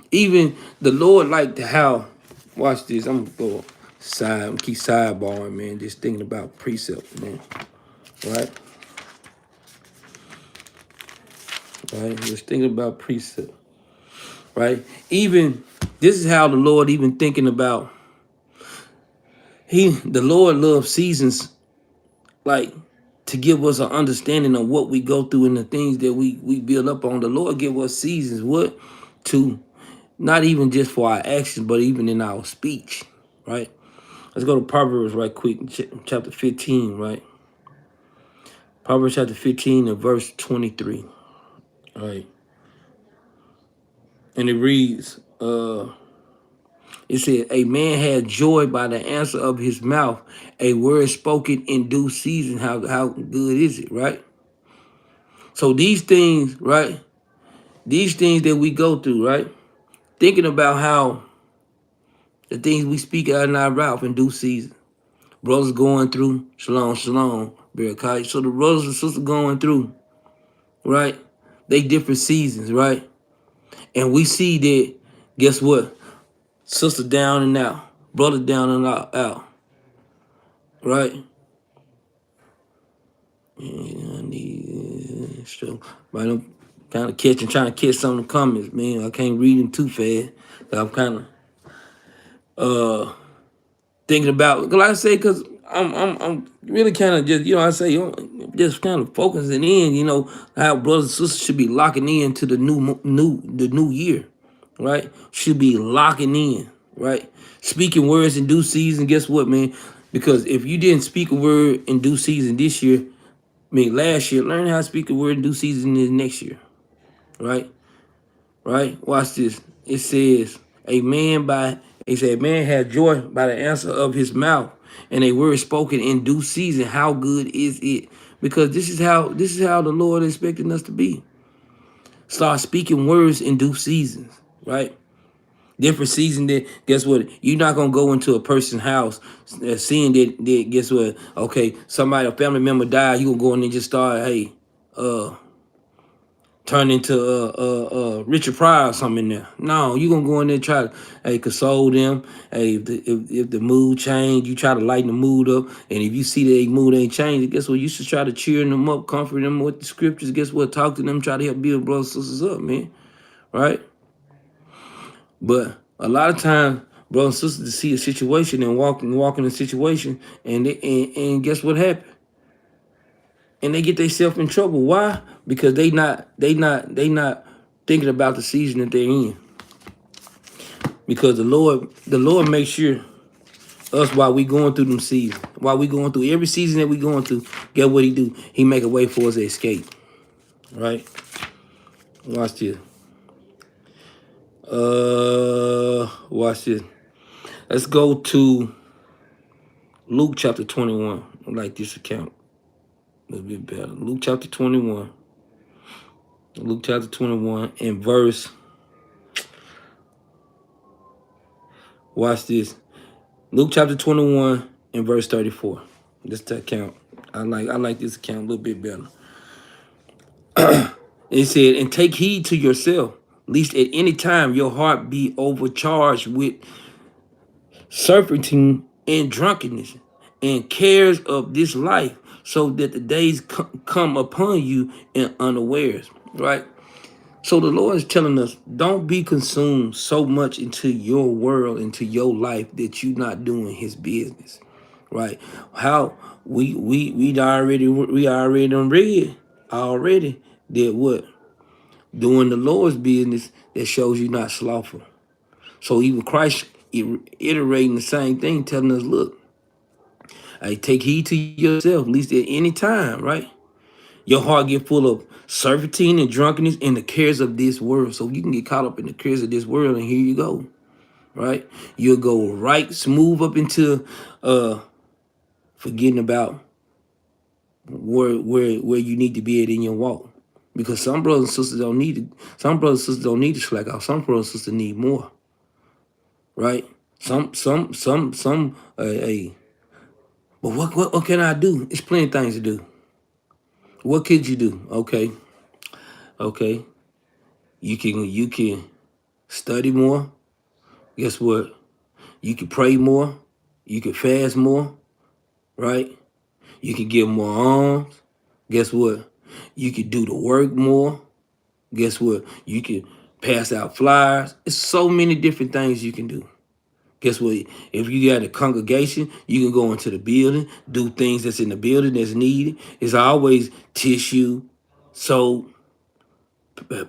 Even the Lord like to how, watch this, I'm gonna keep sidebarring, man, just thinking about precepts, man. Right? Right? Just thinking about precept. Right? Even this is how the Lord even thinking about the Lord loves seasons, like to give us an understanding of what we go through and the things that we build up on. The Lord give us seasons, what? To not even just for our actions, but even in our speech, right? Let's go to Proverbs right quick, chapter 15, right? Proverbs chapter 15 and verse 23, right? And it reads, it said, a man has joy by the answer of his mouth, a word spoken in due season. How good is it, right? So these things, right? These things that we go through, right? Thinking about how the things we speak out in our mouth in due season. Brothers going through, shalom, shalom, Barakai. So the brothers and sisters going through, right? They different seasons, right? And we see that, guess what? Sister down and out, brother down and out, right? Yeah, I need so, but I'm kind of trying to catch some of the comments, man. I can't read them too fast. I'm kind of thinking about, like I say, because I'm really kind of just, I say, just kind of focusing in, how brothers and sisters should be locking in to the new year, right? Should be locking in, right? Speaking words in due season. Guess what, man? Because if you didn't speak a word in due season this year, last year, learn how to speak a word in due season this next year, right? Right? Watch this. It says, it said, man has joy by the answer of his mouth, and a word spoken in due season. How good is it? Because this is how the Lord is expecting us to be. Start speaking words in due seasons, right? Different season. That guess what? You're not gonna go into a person's house seeing that. Guess what? Okay, a family member died. You gonna go in and just start, hey, turn into Richard Pryor or something in there. No, you gonna go in there and try to, hey, console them. Hey, if the mood change, you try to lighten the mood up. And if you see that their mood ain't changed, guess what? You should try to cheer them up, comfort them with the scriptures. Guess what? Talk to them, try to help build brothers and sisters up, man. Right? But a lot of times, brothers and sisters see a situation and walk in a situation, and guess what happened? And they get themselves in trouble. Why? Because they not thinking about the season that they're in. Because the Lord makes sure us while we going through them seasons, while we going through every season that we going through, get what he do? He make a way for us to escape. Right? Watch this. Watch this. Let's go to Luke chapter 21. I like this account a little bit better. Luke chapter 21. Luke chapter 21 and verse. Watch this. Luke chapter 21 and verse 34. This account. I like this account a little bit better. It said, and take heed to yourself, lest at any time your heart be overcharged with surfeiting and drunkenness and cares of this life, so that the days come upon you in unawares. Right? So the Lord is telling us, don't be consumed so much into your world, into your life, that you're not doing his business. Right? How we already done read already that what? Doing the Lord's business, that shows you not slothful. So even Christ iterating the same thing, telling us, look, hey, take heed to yourself, at least at any time, right? Your heart get full of surfeiting and drunkenness and the cares of this world. So you can get caught up in the cares of this world, and here you go, right? You'll go right smooth up into forgetting about where you need to be at in your walk. Because some brothers and sisters don't need to slack off. Some brothers and sisters need more. Right? Hey. But what can I do? It's plenty of things to do. What could you do? Okay. You can study more. Guess what? You can pray more. You can fast more. Right? You can give more alms. Guess what? You can do the work more. Guess what? You can pass out flyers. It's so many different things you can do. Guess what? If you got a congregation, you can go into the building, do things that's in the building that's needed. It's always tissue, soap,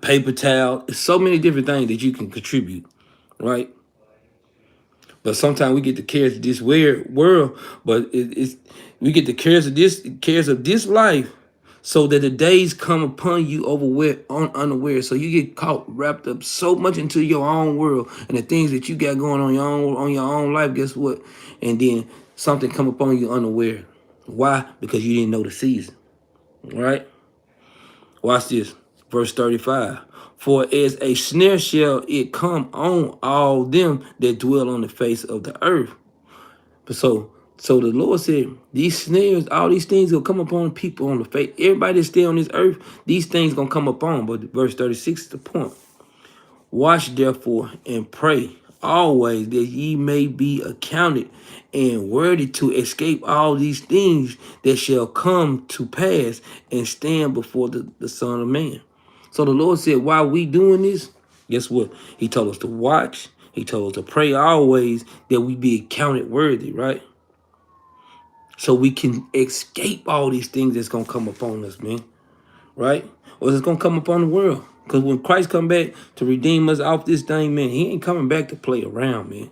paper towel. It's so many different things that you can contribute, right? But sometimes we get the cares of this weird world, but we get the cares of this life, so that the days come upon you unaware. So you get caught wrapped up so much into your own world and the things that you got going on your own life. Guess what? And then something come upon you unaware. Why? Because you didn't know the season. Right? Watch this. Verse 35. For as a snare shall it come on all them that dwell on the face of the earth. So the Lord said, these snares, all these things will come upon people on the face. Everybody that's still on this earth, these things gonna come upon. But verse 36 is the point. Watch therefore and pray always that ye may be accounted and worthy to escape all these things that shall come to pass and stand before the Son of Man. So the Lord said, while we doing this, guess what? He told us to watch. He told us to pray always that we be accounted worthy, right? So we can escape all these things that's going to come upon us, man, right? Or it's going to come upon the world. Because when Christ come back to redeem us off this thing, man, he ain't coming back to play around, man.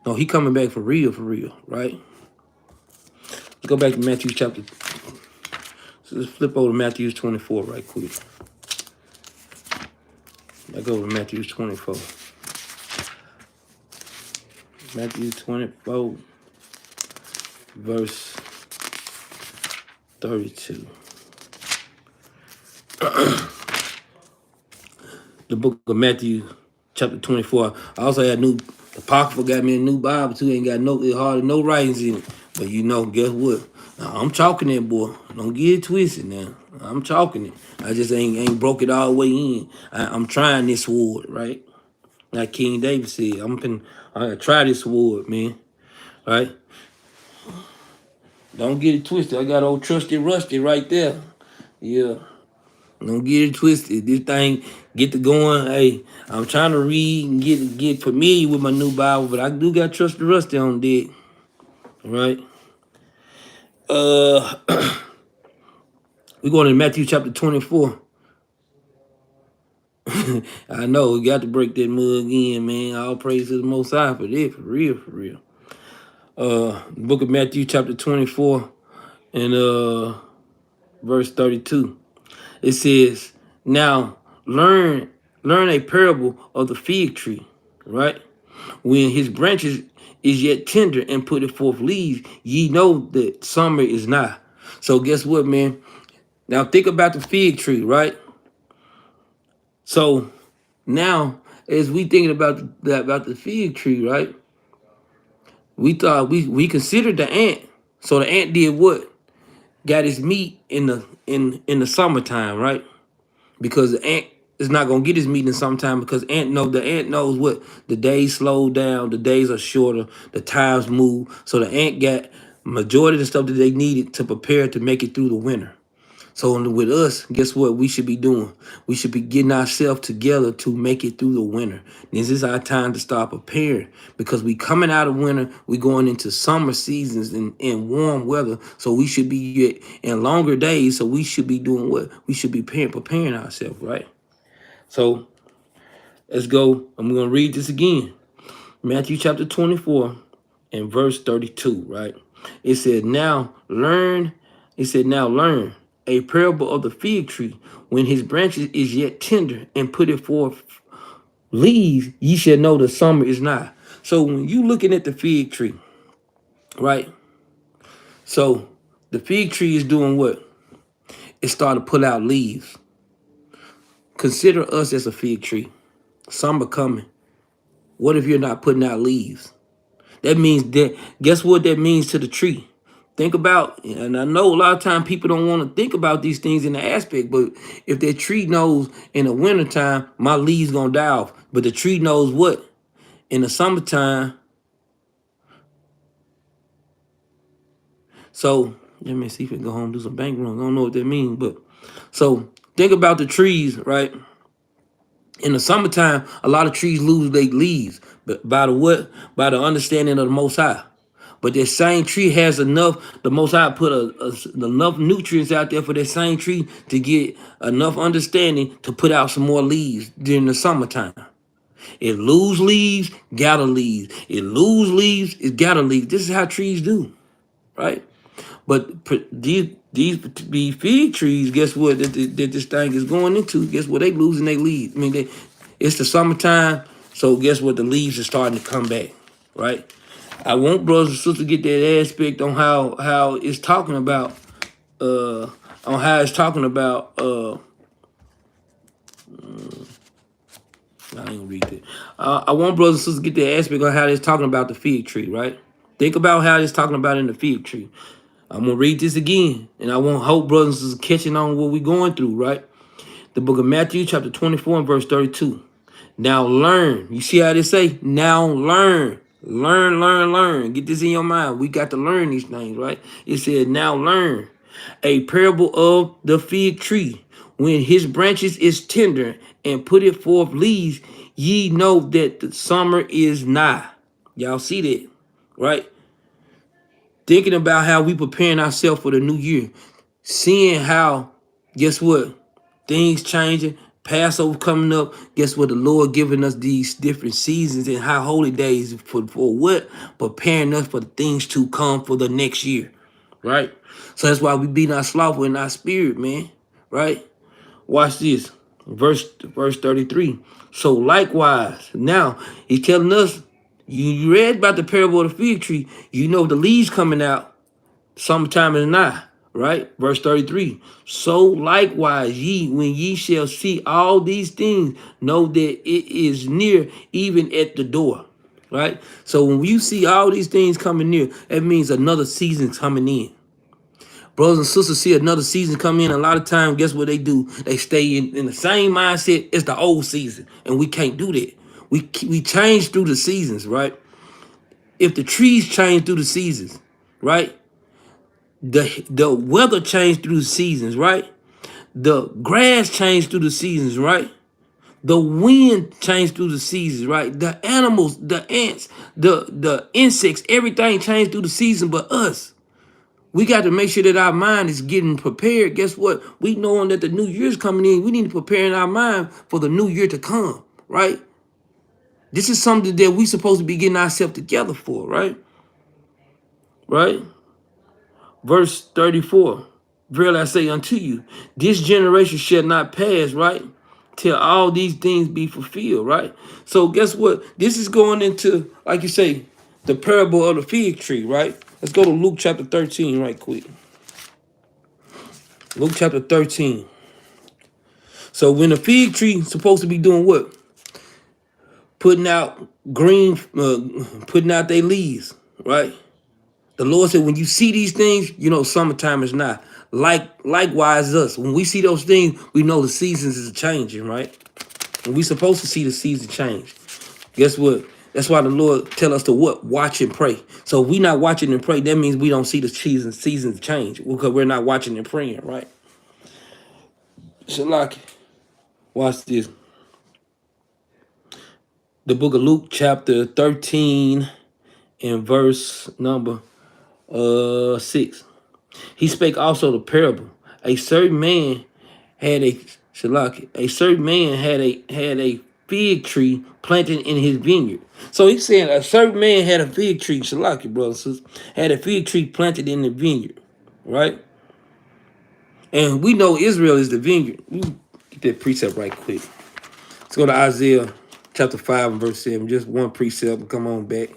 No, he coming back for real, right? Let's go back to Matthew chapter. So let's flip over to Matthew 24 right quick. I go to Matthew 24. Matthew 24, verse 32. The book of Matthew, chapter 24. I also had the Apocrypha got me a new Bible too. Ain't got hardly no writings in it. But you know, guess what? I'm chalking it, boy. Don't get it twisted now. I'm chalking it. I just ain't broke it all the way in. I'm trying this sword, right? Like King David said, I gotta try this sword, man. Right? Don't get it twisted. I got old trusty Rusty right there. Yeah. Don't get it twisted. This thing get to going. Hey, I'm trying to read and get familiar with my new Bible, but I do got trusty Rusty on deck. Right? We're going to Matthew chapter 24. I know we got to break that mug in, man. All praise to the Most High for this, for real. Book of Matthew chapter 24 and verse 32. It says, now learn a parable of the fig tree, right? When his branches is yet tender and put forth leaves, ye know that summer is nigh. So guess what, man? Now think about the fig tree, right? So now, as we thinking about the fig tree, right? We thought we considered the ant. So the ant did what? Got his meat in the summertime, right? Because the ant is not gonna get his meat in summertime because the ant knows what the days slow down, the days are shorter, the times move. So the ant got majority of the stuff that they needed to prepare to make it through the winter. So with us, guess what we should be doing? We should be getting ourselves together to make it through the winter. This is our time to start preparing because we coming out of winter, we going into summer seasons and warm weather. So we should be in longer days. So we should be doing what? We should be preparing ourselves, right? So let's go. I'm going to read this again. Matthew chapter 24 and verse 32, right? It said, now learn a parable of the fig tree. When his branches is yet tender and put it forth leaves, ye shall know the summer is nigh. So when you looking at the fig tree, right? So the fig tree is doing what? It started to pull out leaves. Consider us as a fig tree. Summer coming. What if you're not putting out leaves? That means that, guess what that means to the tree? Think about, and I know a lot of times people don't want to think about these things in the aspect, but if that tree knows in the wintertime, my leaves gonna die off. But the tree knows what? In the summertime. So let me see if we can go home and do some bank runs. I don't know what that means, but so think about the trees, right? In the summertime, a lot of trees lose their leaves, but by the what? By the understanding of the Most High. But that same tree has enough, the Most High put enough nutrients out there for that same tree to get enough understanding to put out some more leaves during the summertime. It lose leaves, gather leaves. It lose leaves, it gather leaves. This is how trees do, right? But these fig trees, guess what? That this thing is going into. Guess what? They losing their leaves. I mean, it's the summertime, so guess what? The leaves are starting to come back, right? I want brothers and sisters to get that aspect on how it's talking about I ain't gonna read that. I want brothers and sisters to get the aspect of how it's talking about the fig tree, right? Think about how it's talking about in the fig tree. I'm gonna read this again, and I want hope brothers and sisters catching on what we're going through, right? The book of Matthew, chapter 24 and verse 32. Now learn. You see how they say? Now learn. Learn, learn, learn. Get this in your mind. We got to learn these things, right? It said, now learn. A parable of the fig tree. When his branches is tender and put it forth leaves, ye know that the summer is nigh. Y'all see that, right? Thinking about how we preparing ourselves for the new year. Seeing how, guess what? Things changing, Passover coming up. Guess what? The Lord giving us these different seasons and high holy days for what? Preparing us for the things to come for the next year, right? So that's why we be not slothful in our spirit, man, right? Watch this, verse 33. So likewise, now he's telling us, you read about the parable of the fig tree. You know the leaves coming out. Sometime is nigh, right? Verse 33. So likewise, ye, when ye shall see all these things, know that it is near, even at the door, right? So when you see all these things coming near, that means another season's coming in. Brothers and sisters see another season come in. A lot of times, guess what they do? They stay in the same mindset as the old season, and we can't do that. We change through the seasons, right? If the trees change through the seasons, right? The weather changed through the seasons, right? The grass changed through the seasons, right? The wind changed through the seasons, right? The animals, the ants, the insects, everything changed through the season but us. We got to make sure that our mind is getting prepared. Guess what? We knowing that the new year's coming in. We need to prepare in our mind for the new year to come, right? This is something that we supposed to be getting ourselves together for, right? Right? Verse 34. Verily I say unto you, this generation shall not pass, right? Till all these things be fulfilled, right? So guess what? This is going into, like you say, the parable of the fig tree, right? Let's go to Luke chapter 13 right quick. Luke chapter 13. So when the fig tree is supposed to be doing what? Putting out green, putting out their leaves, right? The Lord said, when you see these things, you know summertime is not. Likewise us. When we see those things, we know the seasons is changing, right? And we supposed to see the season change. Guess what? That's why the Lord tell us to what? Watch and pray. So if we not watching and pray, that means we don't see the seasons change because we're not watching and praying, right? Shalaki. Watch this. The book of Luke, chapter 13, and verse number 6. He spake also the parable. A certain man had a certain man had a fig tree planted in his vineyard. So he's saying a certain man had a fig tree, Shalaki, brothers and sisters, had a fig tree planted in the vineyard, right? And we know Israel is the vineyard. We get that precept right quick. Let's go to Isaiah chapter 5 and verse 7. Just one precept and come on back.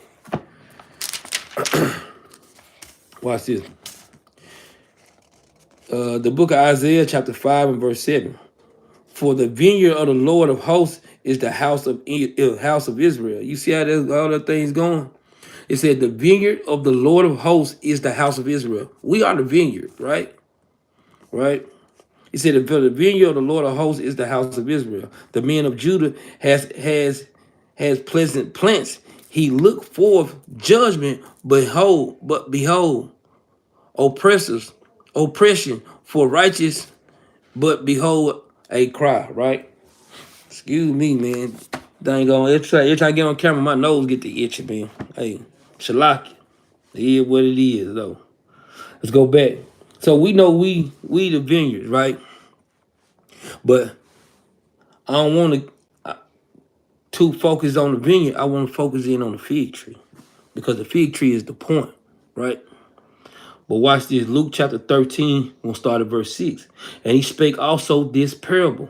Watch this. The book of Isaiah chapter 5 and verse 7. For the vineyard of the Lord of hosts is the house of Israel. You see how all the things going? It said the vineyard of the Lord of hosts is the house of Israel. We are the vineyard, right? Right? He said the vineyard of the Lord of hosts is the house of Israel. The men of Judah has pleasant plants. He looked forth judgment, but behold, oppression for righteous, but behold a cry, right? Excuse me, man. Dang on. Every time I get on camera, my nose get the itching, man. Hey, Shalaki. It is what it is, though. Let's go back. So we know we the vineyard, right? But I don't want to focus on the vineyard. I want to focus in on the fig tree. Because the fig tree is the point, right? But watch this. Luke chapter 13, we'll start at verse 6. And he spake also this parable.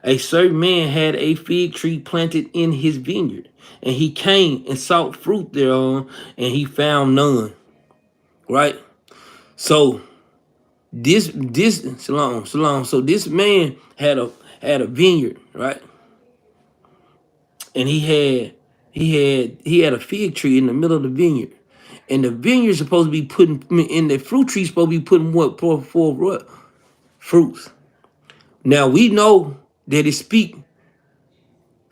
A certain man had a fig tree planted in his vineyard, and he came and sought fruit thereon, and he found none. Right? So this shalom. So this man had a vineyard, right? and he had a fig tree in the middle of the vineyard, and the vineyard supposed to be putting in the fruit tree supposed to be putting what for what fruits. Now we know that it speak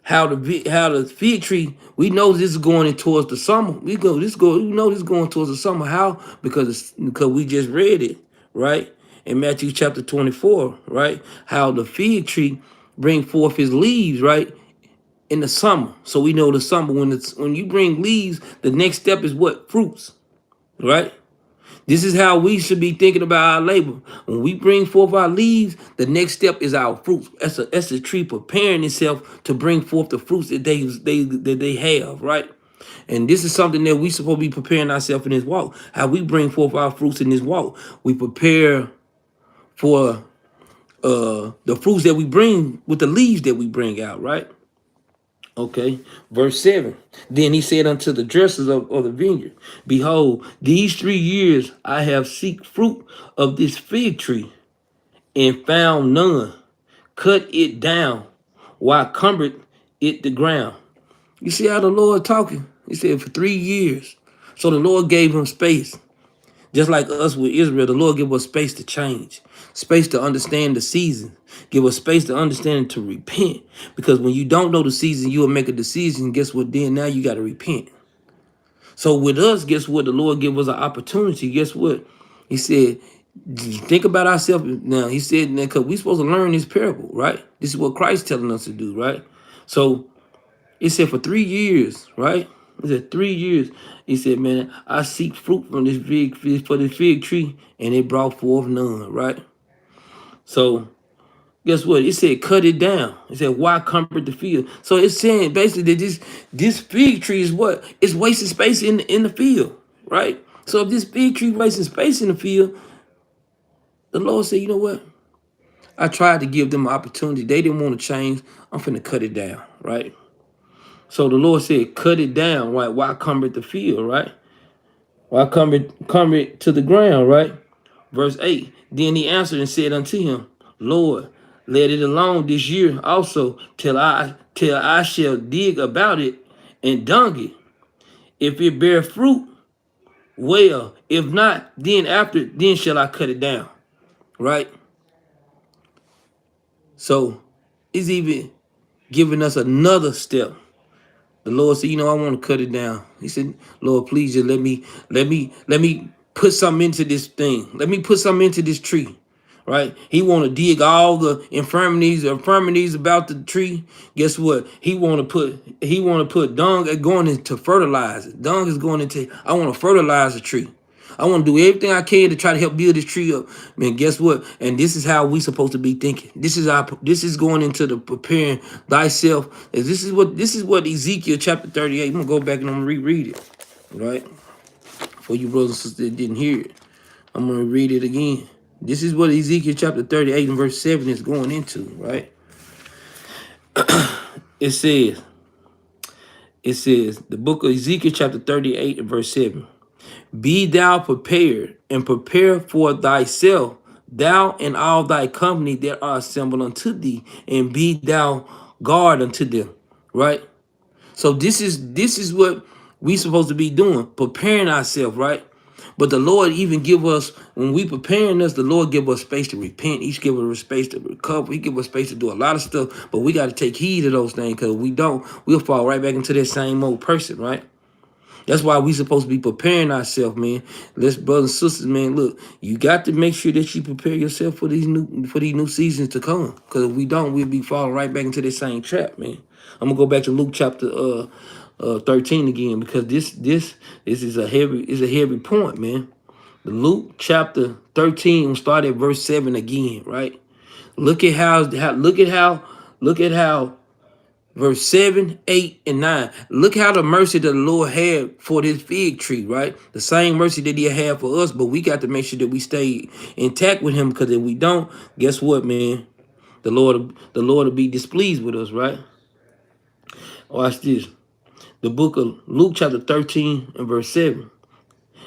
how the fig tree. We know this is going in towards the summer. We know this is going towards the summer. How? Because we just read it right in Matthew chapter 24, right? How the fig tree bring forth his leaves, right? In the summer. So we know the summer when you bring leaves, the next step is what? Fruits, right? This is how we should be thinking about our labor. When we bring forth our leaves, the next step is our fruits. That's a tree preparing itself to bring forth the fruits that they have, right? And this is something that we supposed to be preparing ourselves in this walk. How we bring forth our fruits in this walk. We prepare for the fruits that we bring with the leaves that we bring out, right? Okay, verse 7. Then he said unto the dressers of the vineyard, behold, these 3 years I have seek fruit of this fig tree, and found none. Cut it down, why cumbered it the ground? You see how the Lord talking? He said for 3 years. So the Lord gave him space. Just like us with Israel, the Lord give us space to change, space to understand the season, give us space to understand and to repent. Because when you don't know the season, you will make a decision. Guess what? Then now you got to repent. So with us, guess what? The Lord give us an opportunity. Guess what? He said, think about ourselves now. He said, because we supposed to learn this parable, right? This is what Christ telling us to do, right? So it said for 3 years, right? It said 3 years. He said, man, I seek fruit from this fig tree, and it brought forth none, right? So guess what? It said cut it down. It said, why comfort the field? So it's saying basically that this fig tree is what? It's wasting space in the field, right? So if this fig tree wasting space in the field, the Lord said, you know what? I tried to give them an opportunity. They didn't want to change. I'm finna cut it down, right? So the Lord said, cut it down, right? Why cumber the field, right? Why cumber it to the ground, right? Verse 8. Then he answered and said unto him, Lord, let it alone this year also, till I shall dig about it and dung it. If it bear fruit, well. If not, then shall I cut it down. Right? So it's even giving us another step. The Lord said, you know, I want to cut it down. He said, Lord, please just let me put something into this thing. Let me put something into this tree. Right? He want to dig all the infirmities about the tree. Guess what? He want to put dung going into fertilizer. Dung is going into, I want to fertilize the tree. I want to do everything I can to try to help build this tree up. Man, guess what? And this is how we supposed to be thinking. This is going into the preparing thyself. This is what Ezekiel chapter 38. I'm gonna go back and I'm gonna reread it. Right? For you brothers and sisters that didn't hear it. I'm gonna read it again. This is what Ezekiel chapter 38 and verse 7 is going into, right? It says, the book of Ezekiel chapter 38 and verse 7. Be thou prepared, and prepare for thyself, thou and all thy company that are assembled unto thee, and be thou guard unto them. Right? So this is what we supposed to be doing, preparing ourselves, right? But the Lord even give us, when we preparing us, the Lord give us space to repent. He give us space to recover. He give us space to do a lot of stuff, but we got to take heed of those things, because we don't, we'll fall right back into that same old person, right? That's why we supposed to be preparing ourselves, man. Let's, brothers and sisters, man, look, you got to make sure that you prepare yourself for these new seasons to come. Because if we don't, we'll be falling right back into the same trap, man. I'm gonna go back to Luke chapter 13 again, because this is a heavy point, man. The Luke chapter 13, we'll start at verse 7 again, right? Look at how verse 7, 8, and 9. Look how the mercy that the Lord had for this fig tree, right? The same mercy that he had for us, but we got to make sure that we stay intact with him, because if we don't, guess what, man? The Lord will be displeased with us, right? Watch this. The book of Luke chapter 13 and verse 7.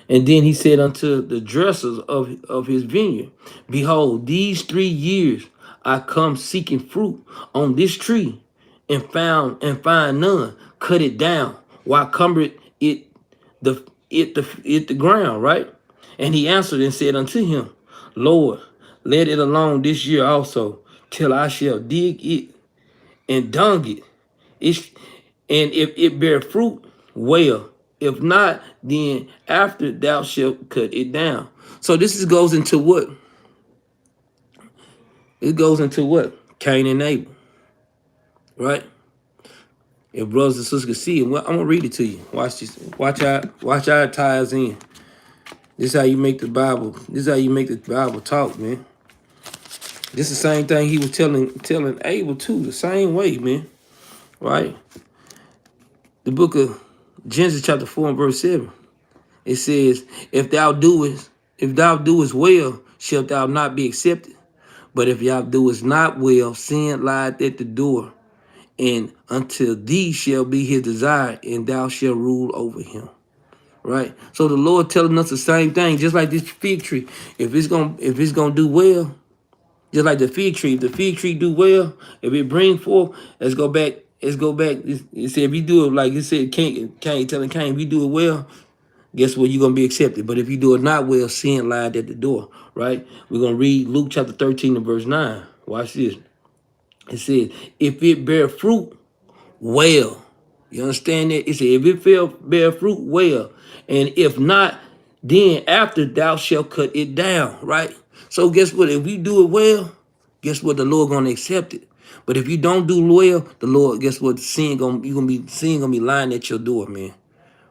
And then he said unto the dressers of his vineyard, behold, these 3 years I come seeking fruit on this tree, and find none. Cut it down. Why cumbered the ground, right? And he answered and said unto him, Lord, let it alone this year also, till I shall dig it and dung it. It's, and if it bear fruit, well. If not, then after thou shalt cut it down. So goes into what? It goes into what? Cain and Abel, right? If brothers and sisters can see it, well, I'm gonna read it to you. Watch this. Watch how it ties in. This is how you make the Bible. This is how you make the Bible talk, man. This is the same thing he was telling Abel too. The same way, man. Right? The book of Genesis chapter 4 and verse 7. It says, if thou doest well, shalt thou not be accepted. But if thou doest not well, sin lieth at the door, and until thee shall be his desire, and thou shalt rule over him. Right? So the Lord telling us the same thing, just like this fig tree. If it's gonna do well, just like the fig tree, if the fig tree do well, if it bring forth, let's go back. It said if you do it like it said, Cain telling Cain, if you do it well, guess what? You're gonna be accepted. But if you do it not well, sin lied at the door. Right? We're gonna read Luke chapter 13 and verse 9. Watch this. It says, if it bear fruit, well. You understand that? It said, if it bear fruit, well. And if not, then after thou shalt cut it down. Right? So guess what? If we do it well, guess what? The Lord gonna accept it. But if you don't do well, the Lord, guess what? Sin gonna be lying at your door, man.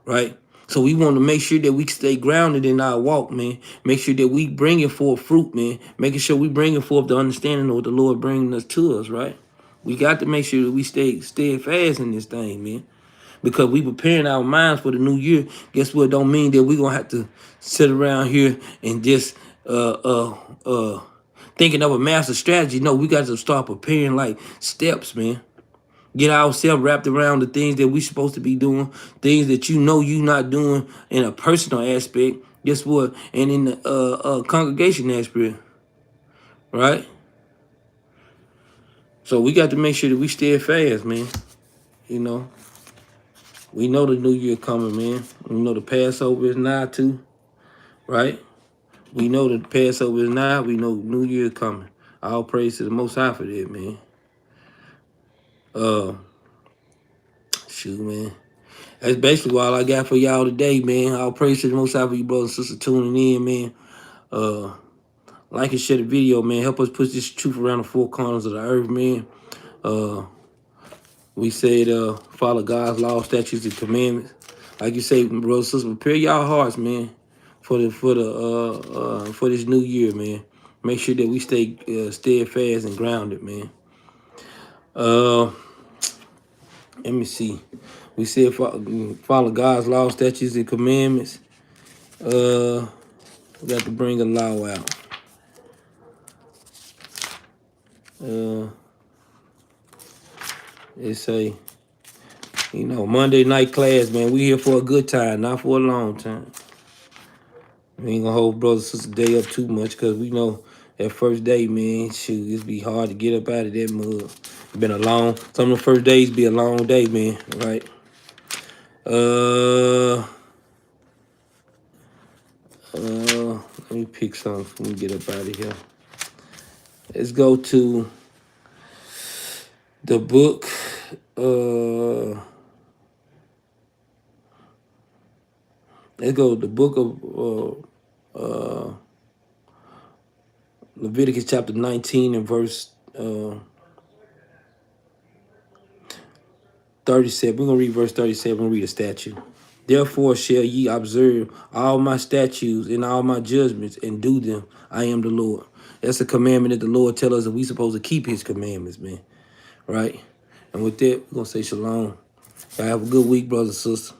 Right? So we want to make sure that we stay grounded in our walk, man. Make sure that we bringing forth fruit, man. Making sure we bringing forth the understanding of what the Lord bringing us to us, right? We got to make sure that we stay steadfast in this thing, man. Because we preparing our minds for the new year. Guess what? Don't mean that we gonna have to sit around here and just thinking of a master strategy. No, we got to start preparing like steps, man. Get ourselves wrapped around the things that we supposed to be doing, things that you know you not doing in a personal aspect. Guess what? And in the congregation aspect, right? So we got to make sure that we stay fast, man. You know, we know the new year coming, man. We know the Passover is nigh too, right? We know the Passover is nigh. We know New Year coming. All praise to the Most High for that, man. Shoot, man. That's basically all I got for y'all today, man. All praise to the Most High for you brothers and sisters tuning in, man. Like and share the video, man. Help us push this truth around the four corners of the earth, man. We said follow God's law, statutes, and commandments. Like you say, brothers and sisters, prepare y'all hearts, man, for this new year, man. Make sure that we stay steadfast and grounded, man. Let me see. We said follow God's law, statutes, and commandments. We got to bring a law out. It say, you know, Monday night class, man. We here for a good time, not for a long time. We ain't gonna hold brothers and sisters day up too much because we know that first day, man, shoot, it's be hard to get up out of that mud. It's been some of the first days be a long day, man, right? Let me pick something when we get up out of here. Let's go to the book. Let's go to the book of Leviticus chapter 19 and verse 37. We're going to read verse 37 and read a statute. Therefore shall ye observe all my statutes and all my judgments and do them. I am the Lord. That's a commandment that the Lord tells us that we supposed to keep his commandments, man. Right? And with that, we're going to say shalom. Y'all have a good week, brothers and sisters.